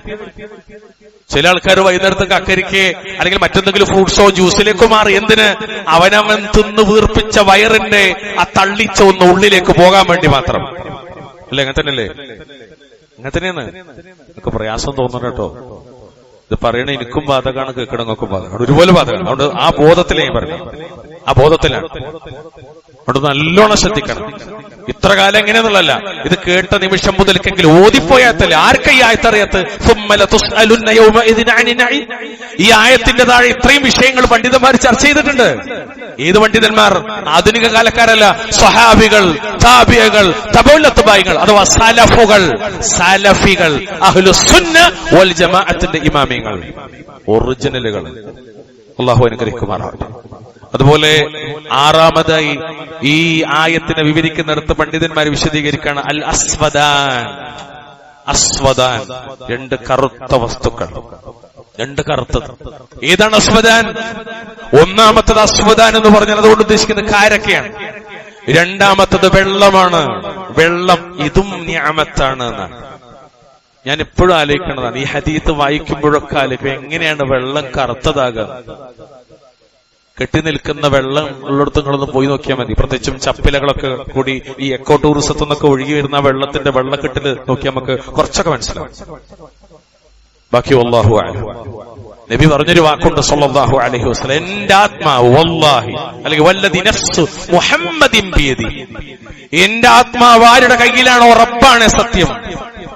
ചില ആൾക്കാർ വൈകുന്നേരത്ത് കക്കരിക്ക് അല്ലെങ്കിൽ മറ്റെന്തെങ്കിലും ഫ്രൂട്ട്സോ ജ്യൂസിലേക്കോ മാറി. എന്തിന്? അവനവൻ തിന്ന് വീർപ്പിച്ച വയറിന്റെ ആ തള്ളിച്ച ഒന്ന് ഉള്ളിലേക്ക് പോകാൻ വേണ്ടി മാത്രം. അല്ലെ? അങ്ങനെ തന്നെയല്ലേ? അങ്ങനെ തന്നെയാണ്. നമുക്ക് പ്രയാസം തോന്നുന്നു കേട്ടോ. ഇത് പറയണ എനിക്കും ബാധകമാണ്, കേൾക്കണങ്ങൾക്കും ബാധകമാണ്, ഒരുപോലെ ബാധകമാണ്. അതുകൊണ്ട് ആ ബോധത്തിലേ പറഞ്ഞു, ആ ബോധത്തിലാണ്. അതുകൊണ്ട് നല്ലോണം ശ്രദ്ധിക്കണം. ഇത്ര കാലം എങ്ങനെയെന്നുള്ളല്ല, ഇത് കേട്ട നിമിഷം മുതൽക്കെങ്കിലും ഓതിപ്പോയാത്തല്ലേ ആർക്കൈ ആയത്തറിയത്ത്? ഈ ആയത്തിന്റെ താഴെ ഇത്രയും വിഷയങ്ങൾ പണ്ഡിതന്മാർ ചർച്ച ചെയ്തിട്ടുണ്ട്. ഏത് പണ്ഡിതന്മാർ? ആധുനിക കാലക്കാരല്ല, സ്വഹാബികൾ, താബിയകൾ, തബൗലത്ബായികൾ അഥവാ സലഫുകൾ, സലഫികൾ, അഹ്ലുസുന്ന വൽ ജമാഅത്തിന്റെ ഇമാമിങ്ങൾ, ഒറിജിനലുകൾ. അല്ലാഹു അനുഗ്രഹിക്കുമാറാവട്ടെ. അതുപോലെ 6ാമതായി ഈ ആയത്തിനെ വിവരിക്കുന്നിടത്ത് പണ്ഡിതന്മാർ വിശദീകരിക്കാണ് അൽ അസ്വദാൻ. അസ്വദാൻ 2 കറുത്ത വസ്തുക്കൾ, 2 കറുത്തത്. ഏതാണ് അസ്വദാൻ? ഒന്നാമത്തത് അസ്വദാൻ എന്ന് പറഞ്ഞാൽ അതുകൊണ്ട് ഉദ്ദേശിക്കുന്നത് കാരക്കയാണ്. രണ്ടാമത്തത് വെള്ളമാണ്. വെള്ളം ഇതും നിഅമത്താണ് എന്നാണ്. ഞാൻ എപ്പോഴും ആലോചിക്കുന്നതാണ്, ഈ ഹദീത്ത് വായിക്കുമ്പോഴൊക്കെ ആലോചിക്കും, എങ്ങനെയാണ് വെള്ളം കറുത്തതാകുക? കെട്ടി നിൽക്കുന്ന വെള്ളം ഉള്ളിടത്ത് നിങ്ങളൊന്ന് പോയി നോക്കിയാൽ മതി. പ്രത്യേകിച്ചും ചപ്പിലകളൊക്കെ കൂടി ഈ എക്കോ ടൂറിസത്തിൽ നിന്നൊക്കെ ഒഴുകി വരുന്ന വെള്ളത്തിന്റെ വെള്ളക്കെട്ടിൽ നോക്കിയാൽ നമുക്ക് കുറച്ചൊക്കെ മനസ്സിലാവും. ബാക്കി വല്ലാഹു അലൈഹി. നബി പറഞ്ഞൊരു വാക്കുണ്ട് സല്ലല്ലാഹു അലൈഹി വസല്ലം, എന്റെ ആത്മാവ് വല്ലാഹി അല്ലെങ്കിൽ വല്ലദി നഫ്സു മുഹമ്മദിൻ ബിയദി, എന്റെ ആത്മാവ് ആരുടെ കയ്യിലാണോ റബ്ബാണ് സത്യം.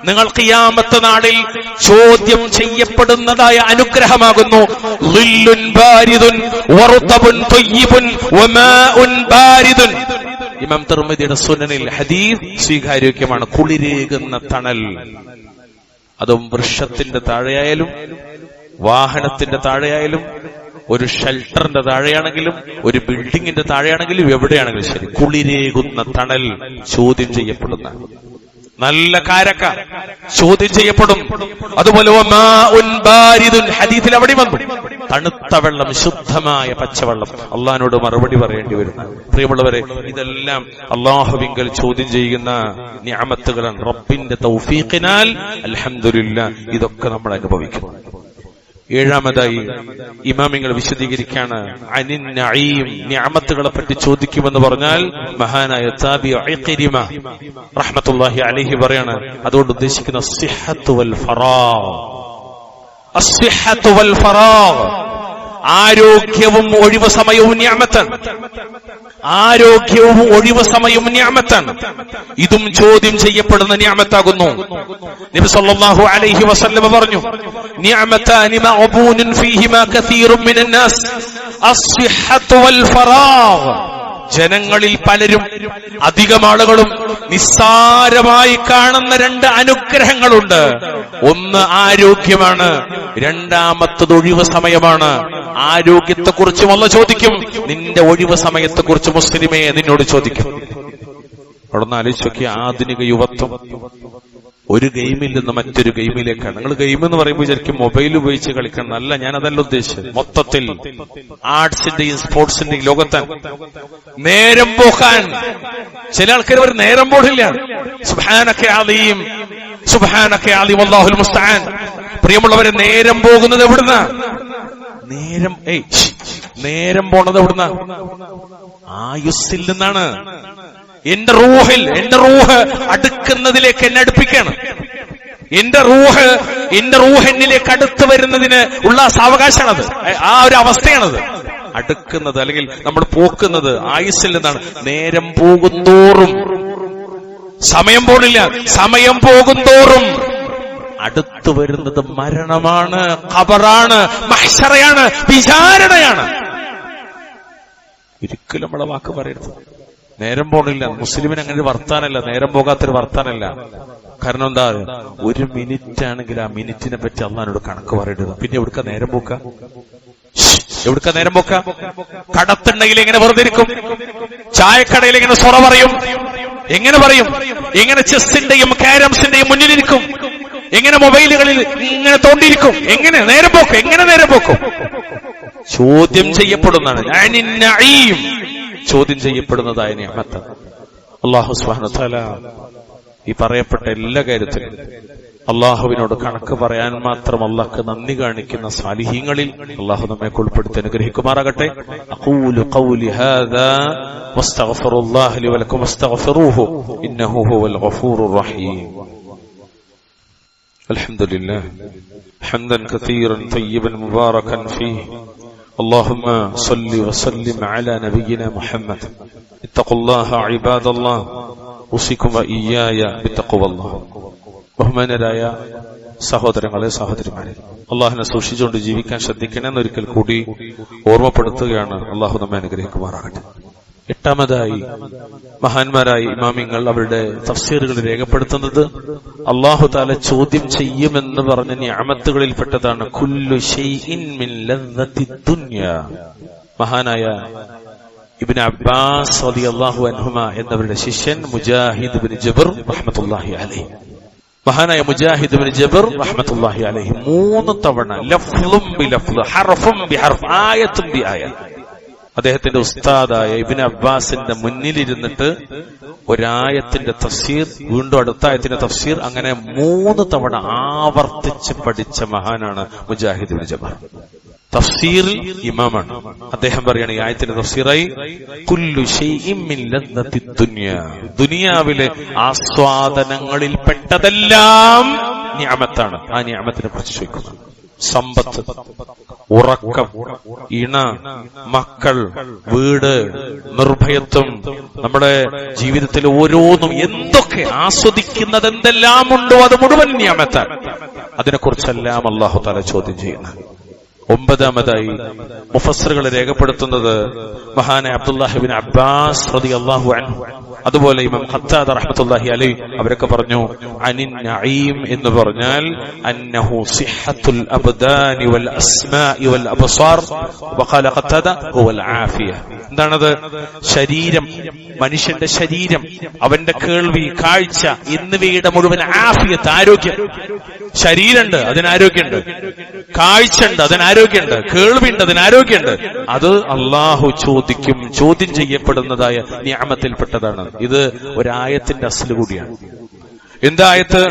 നിങ്ങൾ ഖിയാമത്ത് നാളിൽ ചോദ്യം ചെയ്യപ്പെടുന്നതായ അനുഗ്രഹമാകുന്നു ളില്ലുൻ ബാരിദുൻ വറുതബുൻ തയ്യിബുൻ വമാഉൻ ബാരിദുൻ. ഇമാം തിർമിദിയുടെ സുനനിൽ ഹദീസ് സ്വീകാര്യോഗ്യമാണ്. കുളിരേകുന്ന തണൽ, അതും വൃക്ഷത്തിന്റെ താഴെയായാലും വാഹനത്തിന്റെ താഴെയായാലും ഒരു ഷെൽട്ടറിന്റെ താഴെയാണെങ്കിലും ഒരു ബിൽഡിങ്ങിന്റെ താഴെയാണെങ്കിലും എവിടെയാണെങ്കിലും ശരി, കുളിരേകുന്ന തണൽ ചോദ്യം ചെയ്യപ്പെടുന്ന നല്ല കാരക്ക ചോദ്യം ചെയ്യപ്പെടും. അതുപോലെ ഹദീസിൽ അവിടെ വന്നു തണുത്ത വെള്ളം, ശുദ്ധമായ പച്ചവെള്ളം. അള്ളാഹിനോട് മറുപടി പറയേണ്ടി വരുന്ന പ്രിയമുള്ളവരെ, ഇതെല്ലാം അള്ളാഹുവിങ്കൽ ചോദ്യം ചെയ്യുന്ന നിഅമത്തുകളാണ്. റബ്ബിന്റെ തൗഫീഖിനാൽ അൽഹംദുലില്ലാഹ് ഇതൊക്കെ നമ്മൾ അനുഭവിക്കുന്നു. ഏഴാമതായി ഇമാമിങ്ങൾ വിശദീകരിക്കാണ് അനിൻ നഈം, നിഅമത്തുകളെ പറ്റി ചോദിക്കുമെന്ന് പറഞ്ഞാൽ മഹാനായ താബിഈ ഇക്രിമ റഹ്മത്തുള്ളാഹി അലൈഹി പറയാണ്, അതുകൊണ്ട് ഉദ്ദേശിക്കുന്ന അസ്സിഹ്ഹത്തു വൽ ഫറാഗ്. അസ്സിഹ്ഹത്തു വൽ ഫറാഗ്, ആരോഗ്യവും ഒഴിവ് സമയവും നിഅമത്താണ്. ആരോഗ്യവും ഒഴിവ് സമയവും നിഅമത്താണ്. ഇതും ചോദ്യം ചെയ്യപ്പെടുന്ന നിഅമത്താകുന്നു. നബി സല്ലല്ലാഹു അലൈഹി വസല്ലം പറഞ്ഞു, നിഅമതാനി മഅബൂനുൻ ഫീഹിമാ കസീറുൻ മിനൻ നാസ് അസ്സിഹ്ഹത്തു വൽ ഫറാഗ്. ജനങ്ങളിൽ പലരും, അധികം ആളുകളും നിസ്സാരമായി കാണുന്ന രണ്ട് അനുഗ്രഹങ്ങളുണ്ട്. ഒന്ന് ആരോഗ്യമാണ്, രണ്ടാമത്തത് ഒഴിവ് സമയമാണ്. ആരോഗ്യത്തെക്കുറിച്ചും അല്ലാഹു ചോദിക്കും, നിന്റെ ഒഴിവ് സമയത്തെക്കുറിച്ച് മുസ്ലിമേ നിന്നോട് ചോദിക്കും. അവിടെ നിന്ന് ആലോചിച്ച് നോക്കിയ ആധുനിക യുവത്വം ഒരു ഗെയിമിൽ നിന്ന് മറ്റൊരു ഗെയിമിലേക്കാണ്. നിങ്ങൾ ഗെയിം എന്ന് പറയുമ്പോൾ വിചാരിക്കും മൊബൈൽ ഉപയോഗിച്ച് കളിക്കണം. അല്ല, ഞാൻ അതല്ല ഉദ്ദേശിച്ചത്. മൊത്തത്തിൽ ആർട്സിന്റെയും സ്പോർട്സിന്റെയും ലോകത്താണ് നേരം പോക്കാൻ. ചില ആൾക്കാർ ഒരു നേരം പോടില്ല. സുബ്ഹാനക അലീം, സുബ്ഹാനക അലീം, അല്ലാഹുൽ മുസ്തആൻ. പ്രിയമുള്ളവരെ, നേരം പോകുന്നത് എവിടുന്നാ? നേരം പോണത് എവിടുന്നാ? ആയുസ്സിൽ നിന്നാണ്. എന്റെ റൂഹ് അടുക്കുന്നതിലേക്ക് എന്നെ അടുപ്പിക്കാണ്. എന്റെ റൂഹ് എന്നിലേക്ക് അടുത്ത് വരുന്നതിന് ഉള്ള സാവകാശമാണത്. ആ ഒരു അവസ്ഥയാണത്. അടുക്കുന്നത് അല്ലെങ്കിൽ നമ്മൾ പോക്കുന്നത് ആയുസ്സിൽ നിന്നാണ്. നേരം പോകുന്തോറും സമയം പോണില്ല. സമയം പോകുന്തോറും അടുത്തു വരുന്നത് മരണമാണ്, ഖബറാണ്, മഹ്ശറയാണ്, വിചാരണയാണ്. ഒരിക്കലും നമ്മളെ വാക്ക് പറയരുത്. നേരം പോണില്ല. മുസ്ലിമിന് അങ്ങനെ ഒരു വർത്താനല്ല, നേരം പോകാത്തൊരു വർത്താനല്ല. കാരണം എന്താ? ഒരു മിനിറ്റ് ആണെങ്കിൽ ആ മിനിറ്റിനെ പറ്റി അള്ളാഹിനോട് കണക്ക് പറയരുത്. പിന്നെ എവിടുക്ക നേരം പോക്ക? എവിടുക്ക നേരം പോക്ക? കടത്തുണ്ടെങ്കിൽ എങ്ങനെ വെറുതെ ഇരിക്കും? ചായക്കടയിൽ എങ്ങനെ സൊറ പറയും? എങ്ങനെ പറയും? എങ്ങനെ ചെസ്സിന്റെയും ക്യാരംസിന്റെയും മുന്നിലിരിക്കും? എങ്ങനെ മൊബൈലുകളിൽ ഇങ്ങനെ തോണ്ടിയിരിക്കും? എങ്ങനെ നേരം പോക്കും? എങ്ങനെ നേരം പോക്കും? ചോദ്യം ചെയ്യപ്പെടുന്നതാണ്. ചോദ്യം ചെയ്യപ്പെടുന്നതായ നിഅമത്ത്. അല്ലാഹു സുബ്ഹാനഹു വ തആല ഈ പറയപ്പെട്ട എല്ലാ കാര്യത്തിലും അള്ളാഹുവിനോട് കണക്ക് പറയാൻ മാത്രം അള്ളാഹ്ക്ക് നന്ദി കാണിക്കുന്ന സാലിഹീങ്ങളിൽ അള്ളാഹു നമ്മെ ഉൾപ്പെടുത്തി അനുഗ്രഹിക്കുമാറാകട്ടെ. അഖൂലു ഖൗലി ഹാദാ വസ്തഗ്ഫിറുല്ലാഹ ലി വലക്കും വസ്തഗ്ഫിറൂഹു ഇന്നഹു ഹുവൽ ഗഫൂറുർ റഹീം. അൽഹംദുലില്ലാഹ് ഹംദൻ കതീറൻ തയ്യിബൻ മുബാറകൻ ഫീഹി. اللهم صل وسلم على نبينا محمد. اتقوا الله عباد الله. اوصيكم واياي بتقوى الله. ബഹുമാനരായ സഹോദരങ്ങളെ, സഹോദരിമാരെ, അള്ളാഹുവിനെ സൂക്ഷിച്ചുകൊണ്ട് ജീവിക്കാൻ ശ്രദ്ധിക്കണമെന്ന് ഒരിക്കൽ കൂടി ഓർമ്മപ്പെടുത്തുകയാണ്. അള്ളാഹു നമ്മെ അനുഗ്രഹിക്കുമാറാകട്ടെ. എട്ടാമതായി മഹാന്മാരായ ഇമാമിങ്ങൾ അവരുടെ തഫ്സീറുകൾ രേഖപ്പെടുത്തുന്നത് അല്ലാഹു തആല ചോദ്യം ചെയ്യുമെന്ന് പറഞ്ഞ നിഅമത്തുകളിൽപ്പെട്ടതാണ് കുല്ലു ശൈഇൻ മിൻ ലദ്ദത്തി ദുനിയ. മഹാനായ ഇബ്നു അബ്ബാസ് റളിയല്ലാഹു അൻഹുമ എന്നവരുടെ ശിഷ്യൻ മുജാഹിദ് ഇബ്നു ജബർ റഹ്മത്തുള്ളാഹി അലൈഹി, മഹാനായ മുജാഹിദ് ഇബ്നു ജബർ റഹ്മത്തുള്ളാഹി അലൈഹി 3 തവണ ലഫ്ളും ബിലഫ്ള് ഹർഫും ബിഹർഫ് ആയത്തും ബിആയത്ത് അദ്ദേഹത്തിന്റെ ഉസ്താദായ ഇബ്നു അബ്ബാസിന്റെ മുന്നിലിരുന്നിട്ട് ഒരായത്തിന്റെ തഫ്സീർ, വീണ്ടും അടുത്ത ആയത്തിന്റെ തഫ്സീർ, അങ്ങനെ 3 തവണ ആവർത്തിച്ച് പഠിച്ച മഹാനാണ് മുജാഹിദ് ഇബ്നു ജബർ. തഫ്സീറിൽ ഇമാമാണ്. അദ്ദേഹം പറയാണ് ഈ ആയത്തിന്റെ തഫ്സീറായി കുല്ലു ശൈഇൻ മിൻ ലദ്ദത്തി ദുനിയ, ദുനിയാവിലെ ആസ്വാദനങ്ങളിൽ പെട്ടതെല്ലാം നിഅമത്താണ്. ആ നിഅമത്തിനെ കുറിച്ച് ചോദിക്കുന്നു. സമ്പത്ത്, ഉറക്കം, ഇണ, മക്കൾ, വീട്, നിർഭയത്വം, നമ്മുടെ ജീവിതത്തിൽ ഓരോന്നും എന്തൊക്കെ ആസ്വദിക്കുന്നത് എന്തെല്ലാം ഉണ്ടോ അത് മുഴുവൻ നിഅമത്താണ്. അതിനെക്കുറിച്ചെല്ലാം അല്ലാഹു തആല ചോദ്യം ചെയ്യുന്നു. 9ാമതായി മുഫസ്സിറുകൾ രേഖപ്പെടുത്തുന്നത് മഹാനായ അബ്ദുല്ലാഹി ഇബ്നു അബ്ബാസ് റളിയല്ലാഹു അൻഹു, അതുപോലെ ഇമാം ഖത്താദ റഹ്മത്തുള്ളാഹി അലൈഹി അവരൊക്കെ പറഞ്ഞു അനിൻ നഈം എന്ന് പറഞ്ഞാൽ അന്നഹു സിഹത്തുൽ അബ്ദാനി വൽ അസ്മാഇ വൽ അബ്സാർ വഖാല ഖത്താദ ഹുവൽ ആഫിയ. എന്താണത്? ശരീരം, മനുഷ്യന്റെ ശരീരം, അവന്റെ കേൾവി, കാഴ്ച എന്നിവയുടെ മുഴുവൻ ആഫിയത്ത്, ആരോഗ്യം. ശരീരമുണ്ട്, അതിന് ആരോഗ്യമുണ്ട്. കാഴ്ചയുണ്ട്, അതിന് ആരോഗ്യമുണ്ട്. കേൾവിയുണ്ട്, അതിന് ആരോഗ്യമുണ്ട്. അത് അള്ളാഹു ചോദിക്കും, ചോദ്യം ചെയ്യപ്പെടുന്നതായ നിഅമത്തിൽപ്പെട്ടതാണ്. ഇത് ഒരായത്തിന്റെ അസ്ല് കൂടിയാണ്. എന്തായത്ത്?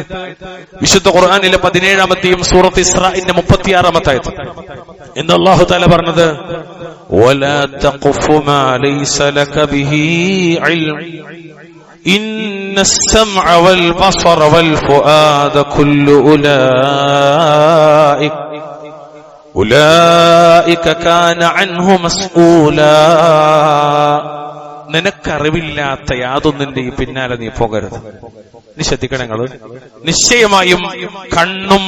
വിശുദ്ധ ഖുർആനിലെ 17-ാമത്തെയും സൂറത്ത് ഇസ്രാഇന്റെ 36-ാമത്തെ ആയത്ത്. എന്ന് അല്ലാഹു തആല പറഞ്ഞത്, വലാ തഖഫു മാ ലൈസ ലക ബിഹി ഇൽം ഇന്നസ് സമഅ വൽ ബസറ വൽ ഫുആദ കുല്ലു ഉലൈക കാന അൻഹു മസ്ഊലാ. നിനക്കറിവില്ലാത്ത യാതൊന്നിന്റെയും പിന്നാലെ നീ പോകരുത്. നീ ശ്രദ്ധിക്കണങ്ങള്, നിശ്ചയമായും കണ്ണും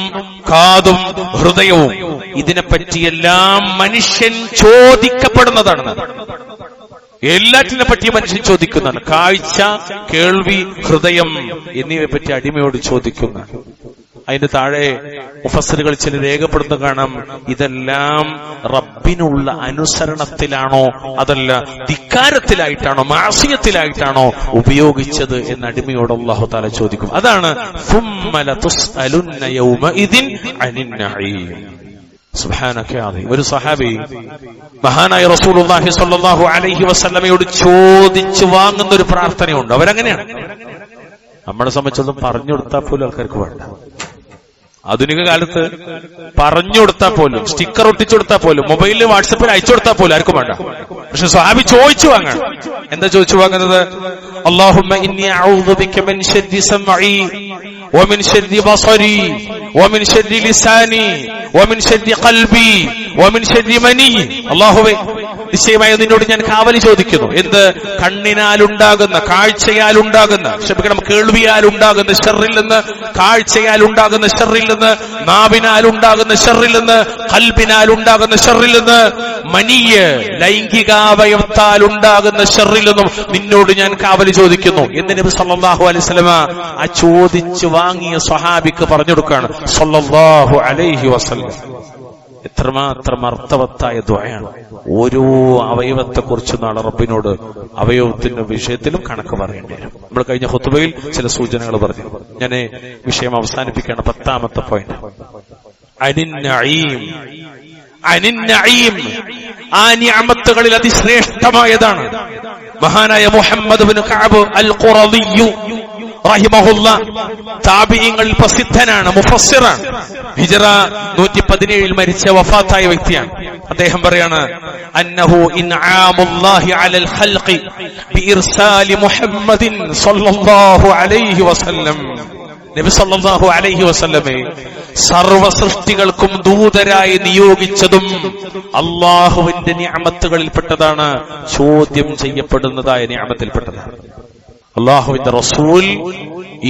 കാതും ഹൃദയവും ഇതിനെപ്പറ്റിയെല്ലാം മനുഷ്യൻ ചോദിക്കപ്പെടുന്നതാണ്. എല്ലാറ്റിനെ പറ്റി മനുഷ്യൻ ചോദിക്കുന്നതാണ്. കാഴ്ച, കേൾവി, ഹൃദയം എന്നിവയെ പറ്റി അടിമയോട് ചോദിക്കുന്ന. അതിന്റെ താഴെ മുഫസ്സിറുകൾ ചില രേഖപ്പെടുന്ന കാണാം, ഇതെല്ലാം റബ്ബിനുള്ള അനുസരണത്തിലാണോ അതല്ല ധിക്കാരത്തിലായിട്ടാണോ മഅസിയത്തിലായിട്ടാണോ ഉപയോഗിച്ചത് എന്ന് അടിമയോട് അല്ലാഹു തആല ചോദിക്കും. അതാണ് സുമ്മല തുസ്അലുന്ന യൗമഇദിൻ അനിൻ നഈം. സുബ്ഹാനക യാ അലീം. ഒരു സഹാബി മഹാനായ റസൂലുള്ളാഹി സ്വല്ലല്ലാഹു അലൈഹി വസല്ലമയോട് ചോദിച്ചു വാങ്ങുന്ന ഒരു പ്രാർത്ഥനയുണ്ട്. അവരങ്ങനെയാണ്. നമ്മളെ സംബന്ധിച്ചൊന്നും പറഞ്ഞു കൊടുത്താൽ പോലും ആൾക്കാർക്ക് വേണ്ട. ആധുനിക കാലത്ത് പറഞ്ഞു കൊടുത്താൽ പോലും, സ്റ്റിക്കർ ഒട്ടിച്ചു കൊടുത്താൽ പോലും, മൊബൈലിൽ വാട്സപ്പിൽ അയച്ചു കൊടുത്താൽ പോലും ആർക്കും വേണ്ട. പക്ഷെ സ്വഹാബി ചോദിച്ചു വാങ്ങണം. എന്താ ചോദിച്ചു വാങ്ങുന്നത്? അല്ലാഹുമ്മ ഇന്നി അഊദു ബിക മിൻ ശർരി സമഈ വമിൻ ശർരി ബസരി വമിൻ ശർരി ലിസാനി വമിൻ ശർരി ഖൽബി വമിൻ ശർരി മനി. അല്ലാഹുവേ, നിശ്ചയമായി നിന്നോട് ഞാൻ കാവലി ചോദിക്കുന്നു. എന്ത്? കണ്ണിനാലുണ്ടാകുന്ന, കാഴ്ചയാലുണ്ടാകുന്ന, ക്ഷമിക്കണം, കേൾവിയാലുണ്ടാകുന്ന ഷർറിൽ നിന്ന്, കാഴ്ചയാലുണ്ടാകുന്ന ഷർറിൽ നിന്ന്, നാവിനാലുണ്ടാകുന്ന ഷർറിൽ നിന്ന്, ഖൽബിനാലുണ്ടാകുന്ന ഷർറിൽ നിന്ന്, മനിയ് ലൈംഗികാവയവത്താലുണ്ടാകുന്ന ഷർറിൽ നിന്നും നിന്നോട് ഞാൻ കാവലി ചോദിക്കുന്നു എന്ന് നബി സല്ലല്ലാഹു അലൈഹി വസല്ലമ ആ ചോദിച്ചു വാങ്ങിയ സ്വഹാബിക്ക് പറഞ്ഞു കൊടുക്കുകയാണ് സല്ലല്ലാഹു അലൈഹി വസല്ലം. എത്രമാത്രം അർത്ഥവത്തായ ദുആയാണ്. ഓരോ അവയവത്തെക്കുറിച്ച് നാളെ റബ്ബിനോട് അവയവത്തിന്റെ വിഷയത്തിലും കണക്ക് പറയേണ്ടി വരും. നമ്മൾ കഴിഞ്ഞ ഖുത്ബയിൽ ചില സൂചനകൾ പറഞ്ഞു. ഞാൻ വിഷയം അവസാനിപ്പിക്കുകയാണ്. 10-ാമത്തെ പോയിന്റ്, അനിൻ നഈം. അനിൻ നഈം, ആ നിഅമത്തുകളിൽ അതിശ്രേഷ്ഠമായതാണ്. മഹാനായ മുഹമ്മദ് ഇബ്നു കഅബ് അൽ ഖുറദി റഹിമഹുല്ലാ താബിഈങ്ങളിൽ പ്രസിദ്ധനാണ്, മുഫസ്സിറാണ്. ഹിജ്റ 117 മരിച്ച വഫാത്തായ വ്യക്തിയാണ്. അദ്ദേഹം പറയാണ്, അന്നഹു ഇൻആമുല്ലാഹി അലൽ ഖൽഖി ബിഇർസാലി മുഹമ്മദിൻ സ്വല്ലല്ലാഹു അലൈഹി വസല്ലം. നബി സല്ലല്ലാഹു അലൈഹി വസല്ലമെ സർവ സൃഷ്ടികൾക്കും ദൂതരായി നിയോഗിച്ചതും അല്ലാഹുവിന്റെ നിഅമത്തുകളിൽപ്പെട്ടതാണ്, ചോദ്യം ചെയ്യപ്പെടുന്നതായ നിഅമത്തിൽപ്പെട്ടതാണ്. അല്ലാഹുവിന്റെ റസൂൽ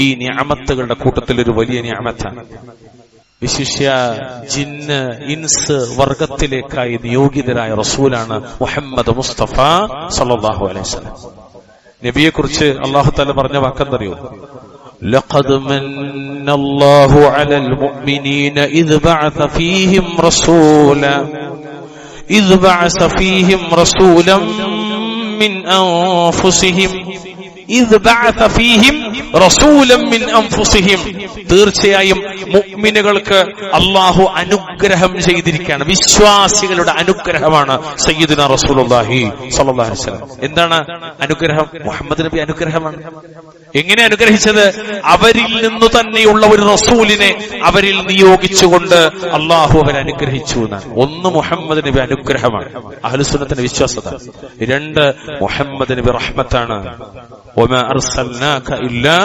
ഈ നിഅമത്തുകളുടെ കൂട്ടത്തിൽ ഒരു വലിയ നിഅമത്താണ്. വിശിഷ്യ ജിന്ന് ഇൻസ് വർഗത്തിലേക്കായി നിയോഗിതരായ റസൂലാണ് മുഹമ്മദ് മുസ്തഫ സല്ലല്ലാഹു അലൈഹി വസല്ലം. നബിയെ കുറിച്ച് അല്ലാഹു തആല പറഞ്ഞ വാക്കെന്തറിയോ? ലഖദ് മന്നല്ലാഹു അലൽ മുഅ്മിനീന ഇദ് ബഅസ ഫീഹിം റസൂലൻ മിൻ അൻഫുസിഹിം തീർച്ചയായും മുഅ്മിനുകൾക്ക് അല്ലാഹു അനുഗ്രഹം ചെയ്തിരിക്കുകയാണ്. വിശ്വാസികളുടെ അനുഗ്രഹമാണ് സയ്യിദുനാ റസൂലുള്ളാഹി സ്വല്ലല്ലാഹു അലൈഹി വസല്ലം. എന്താണ് അനുഗ്രഹം? മുഹമ്മദ് നബി അനുഗ്രഹമാണ്. എങ്ങനെ അനുഗ്രഹിച്ചത്? അവരിൽ നിന്നു തന്നെയുള്ള ഒരു റസൂലിനെ അവരിൽ നിയോഗിച്ചുകൊണ്ട് അള്ളാഹു അവരെ അനുഗ്രഹിച്ചു എന്നാണ്. ഒന്ന്, മുഹമ്മദ് നബി അനുഗ്രഹമാണ്, അഹ്ലുസുന്നത്തിന്റെ വിശ്വാസത. 2, മുഹമ്മദ് നബി റഹ്മത്താണ്. വമാ അർസൽനാക ഇല്ലാ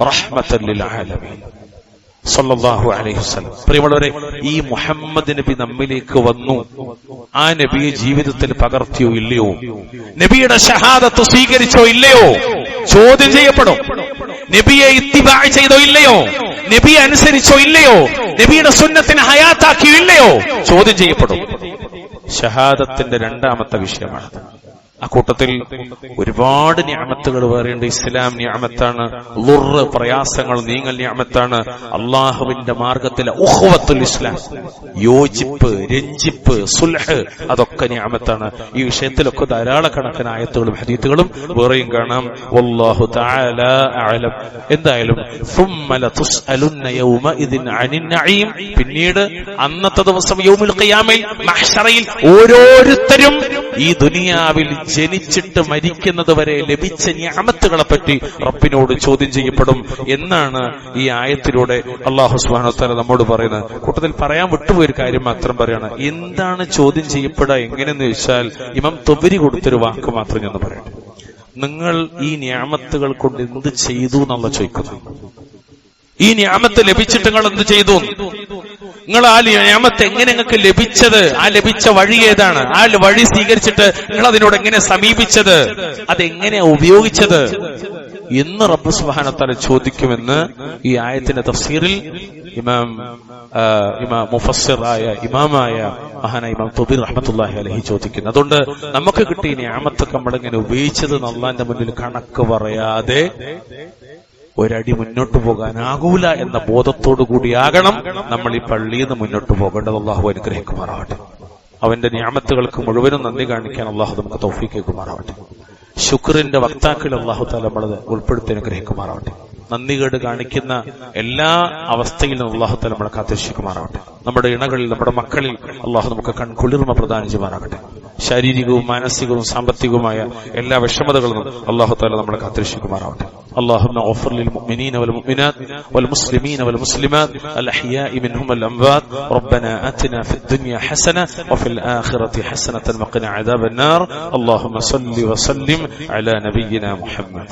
റഹ്മത്തൻ ലിൽ ആലമീൻ സല്ലല്ലാഹു അലൈഹി വസല്ലം. പ്രിയമുള്ളവരെ, ഈ മുഹമ്മദ് നബി നമ്മിലേക്ക് വന്നു. ആ നബിയെ ജീവിതത്തിൽ പകർത്തിയോ ഇല്ലയോ? നബിയുടെ ഷഹാദത്ത് സ്വീകരിച്ചോ ഇല്ലയോ? ചോദ്യം ചെയ്യപ്പെടും. നബിയെ ഇത്തിബാ ചെയ്തോ ഇല്ലയോ? നബിയെ അനുസരിച്ചോ ഇല്ലയോ? നബിയുടെ സുന്നത്തിനെ ഹയാത്താക്കിയോ ഇല്ലയോ? ചോദ്യം ചെയ്യപ്പെടും. ഷഹാദത്തിന്റെ 2ാമത്തെ വിഷയമാണ്. ആ കൂട്ടത്തിൽ ഒരുപാട് നിഅമത്തുകൾ വേറെയുണ്ട്. ഇസ്ലാം നിഅമത്താണ്, ളുറ് പ്രയാസങ്ങൾ നീങ്ങൽ നിഅമത്താണ്, അള്ളാഹുവിന്റെ മാർഗത്തിലെ ഉഖ്വത്തുൽ ഇസ്ലാം, യോജിപ്പ്, രഞ്ജിപ്പ്, സുൽഹ്, അതൊക്കെ നിഅമത്താണ്. ഈ വിഷയത്തിലൊക്കെ ധാരാളക്കണക്കിന് ആയത്തുകളും ഹദീസുകളും വേറെയും കാണാം. വല്ലാഹു തആല അഅലം. എന്തായാലും സുമ്മ ലതുസ്അലുന്ന യൗമഇദിൻ അനിൻ നഈം. പിന്നീട് അന്നത്തെ ദിവസം യൗമുൽ ഖിയാമയിൽ മഹ്ശറയിൽ ഓരോരുത്തരും ഈ ദുനിയാവിൽ ജനിച്ചിട്ട് മരിക്കുന്നത് വരെ ലഭിച്ച നിഅമത്തുകളെ പറ്റി റബ്ബിനോട് ചോദ്യം ചെയ്യപ്പെടും എന്നാണ് ഈ ആയത്തിലൂടെ അല്ലാഹു സുബ്ഹാനഹു വ തആല നമ്മോട് പറയുന്നത്. കൂട്ടത്തിൽ പറയാൻ വിട്ടുപോയൊരു കാര്യം മാത്രം പറയാണ്. എന്താണ് ചോദ്യം ചെയ്യപ്പെടുക എങ്ങനെയെന്ന് ചോദിച്ചാൽ ഇമാം തൊബരി കൊടുത്തൊരു വാക്ക് മാത്രം ഞാൻ പറയട്ടെ. നിങ്ങൾ ഈ നിഅമത്തുകൾ കൊണ്ട് എന്ത് ചെയ്തു എന്നുള്ള ചോദിക്കുന്നു. ഈ നിഅമത്ത് ലഭിച്ചിട്ട് നിങ്ങൾ എന്ത് ചെയ്തു? നിങ്ങൾ ആ നിഅമത്ത് എങ്ങനെ നിങ്ങൾക്ക് ലഭിച്ചത്? ആ ലഭിച്ച വഴി ഏതാണ്? ആ വഴി സ്വീകരിച്ചിട്ട് നിങ്ങൾ അതിനോട് എങ്ങനെ സമീപിച്ചത്? അതെങ്ങനെയാ ഉപയോഗിച്ചത് എന്ന് റബ്ബ് സുബ്ഹാനഹു വ തആല ചോദിക്കുമെന്ന് ഈ ആയത്തിന്റെ തഫ്സീറിൽ ഇമാം മുഫസ്സിറായ ഇമാമായ മഹാനായ ഇമാം തൊബീർ റഹ്മത്തുള്ളാഹി അലൈഹി ചോദിക്കുന്നു. അതുകൊണ്ട് നമുക്ക് കിട്ടിയ നിഅമത്തൊക്കെ നമ്മളെങ്ങനെ ഉപയോഗിച്ചത് അല്ലാഹുവിന്റെ മുന്നിൽ കണക്ക് പറയാതെ ഒരടി മുന്നോട്ട് പോകാനാകൂല എന്ന ബോധത്തോടു കൂടിയാകണം നമ്മൾ ഈ പള്ളിയിൽ നിന്ന് മുന്നോട്ട് പോകേണ്ടത്. അല്ലാഹു അനുഗ്രഹിക്കുമാറാവട്ടെ. അവന്റെ നിഅമത്തുകൾക്ക് മുഴുവനും നന്ദി കാണിക്കാൻ അല്ലാഹു നമുക്ക് തൗഫീഖ് നൽകുമാറാവട്ടെ. ശുക്റിന്റെ വക്താക്കൾ അല്ലാഹു തആല നമ്മളെ ഉൾപ്പെടുത്തി അനുഗ്രഹിക്കുമാറാവട്ടെ. നന്ദികേട് കാണിക്കുന്ന എല്ലാ അവസ്ഥയിലും അല്ലാഹു തആല നമ്മളെ കാത്തുരക്ഷിക്കുമാറാവട്ടെ. നമ്മുടെ ഇണകളിൽ, നമ്മുടെ മക്കളിൽ അല്ലാഹു നമുക്ക് കൺകുളിർമ പ്രദാനം ചെയ്യുമാറാകട്ടെ. ശാരീരികവും മാനസികവും സാമ്പത്തികവുമായ എല്ലാ വിഷമതകളും അല്ലാഹു തആല നമ്മളെ കാത്തുരക്ഷിക്കുമാറാവട്ടെ. اللهم اغفر للمؤمنين والمؤمنات والمسلمين والمسلمات الأحياء منهم والأموات. ربنا آتنا في الدنيا حسنة وفي الآخرة حسنة وقنا عذاب النار. اللهم صل وسلم على نبينا محمد.